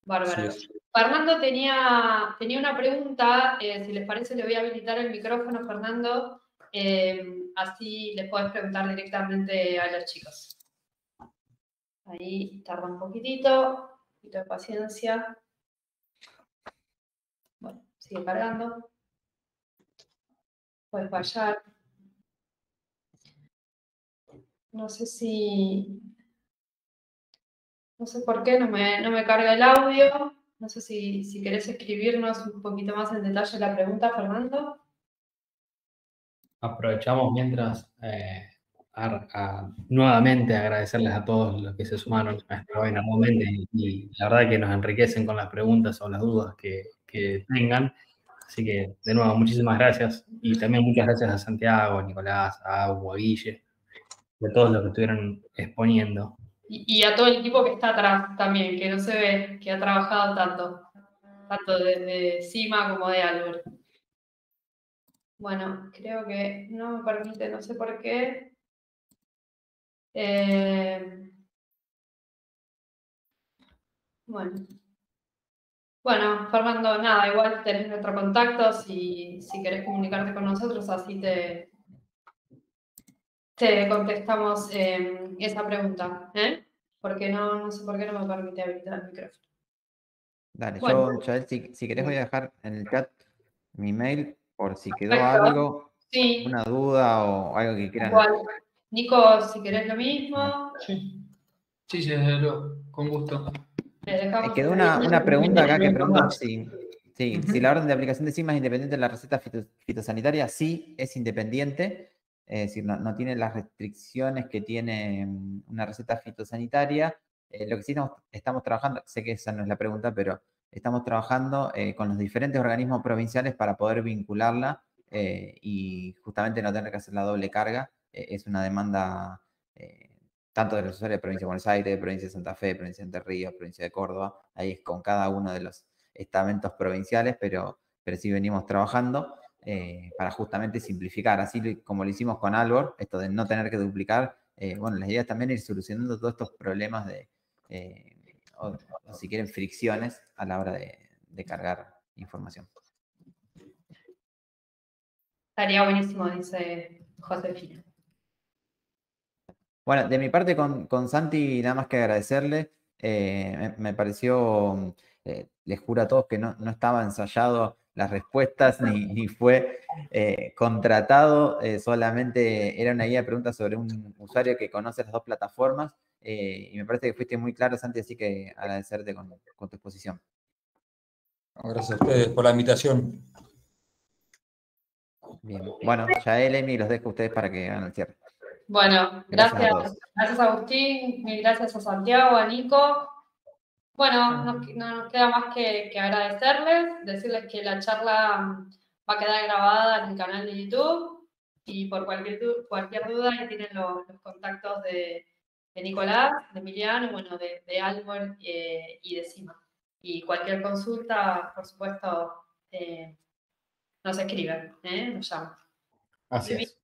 Bárbaro. Sí, es. Fernando tenía una pregunta, si les parece le voy a habilitar el micrófono, Fernando, así les podés preguntar directamente a los chicos. Ahí tarda un poquito de paciencia. Bueno, sigue cargando. Puedes fallar. No sé por qué no me carga el audio. No sé si querés escribirnos un poquito más en detalle la pregunta, Fernando. Aprovechamos mientras nuevamente agradecerles a todos los que se sumaron a este webinar nuevamente y la verdad que nos enriquecen con las preguntas o las dudas que tengan. Así que, de nuevo, muchísimas gracias. Y también muchas gracias a Santiago, a Nicolás, a Agu, a Guille, y a todos los que estuvieron exponiendo. Y a todo el equipo que está atrás también, que no se ve, que ha trabajado tanto desde CIMA como de Albert. Bueno, creo que no me permite, no sé por qué. Bueno, Fernando, nada, igual tenés nuestro contacto si querés comunicarte con nosotros, así te contestamos esa pregunta, ¿eh? Porque no sé por qué no me permite habilitar el micrófono. Dale, Bueno. yo, Joel, si querés voy a dejar en el chat mi mail por si quedó Perfecto. algo, Sí. una duda o algo que quieran. Igual. Nico, si querés lo mismo. Sí, desde luego, con gusto. Quedó una pregunta acá que preguntan si la orden de aplicación de CIMA es independiente de la receta fitosanitaria. Sí, es independiente, es decir, no tiene las restricciones que tiene una receta fitosanitaria. Lo que sí estamos trabajando, sé que esa no es la pregunta, pero estamos trabajando con los diferentes organismos provinciales para poder vincularla y justamente no tener que hacer la doble carga. Es una demanda tanto de los usuarios de provincia de Buenos Aires, de provincia de Santa Fe, provincia de Entre Ríos, provincia de Córdoba, ahí es con cada uno de los estamentos provinciales, pero sí venimos trabajando para justamente simplificar, así como lo hicimos con Albor, esto de no tener que duplicar, bueno, la idea es también ir solucionando todos estos problemas de, o si quieren, fricciones a la hora de cargar información. Estaría buenísimo, dice Josefina. Bueno, de mi parte con Santi, nada más que agradecerle. Me pareció, les juro a todos que no estaba ensayado las respuestas ni fue contratado, solamente era una guía de preguntas sobre un usuario que conoce las dos plataformas y me parece que fuiste muy claro, Santi, así que agradecerte con tu exposición. Gracias a ustedes por la invitación. Bien, bueno, Yael, Emi, los dejo a ustedes para que hagan el cierre. Bueno, Gracias a todos. gracias Agustín, mil gracias a Santiago, a Nico. Bueno, no nos queda más que agradecerles, decirles que la charla va a quedar grabada en el canal de YouTube y por cualquier duda ahí tienen los contactos de Nicolás, de Emiliano, bueno, de Albor y de CIMA. Y cualquier consulta, por supuesto, nos escriben, nos llaman. Así es.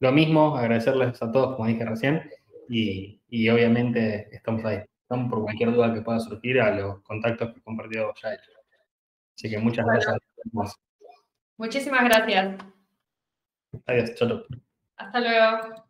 Lo mismo, agradecerles a todos, como dije recién, y obviamente estamos ahí. Estamos por cualquier duda que pueda surgir a los contactos que compartió Yael. Así que muchas gracias. Muchísimas gracias. Adiós, chau. Hasta luego.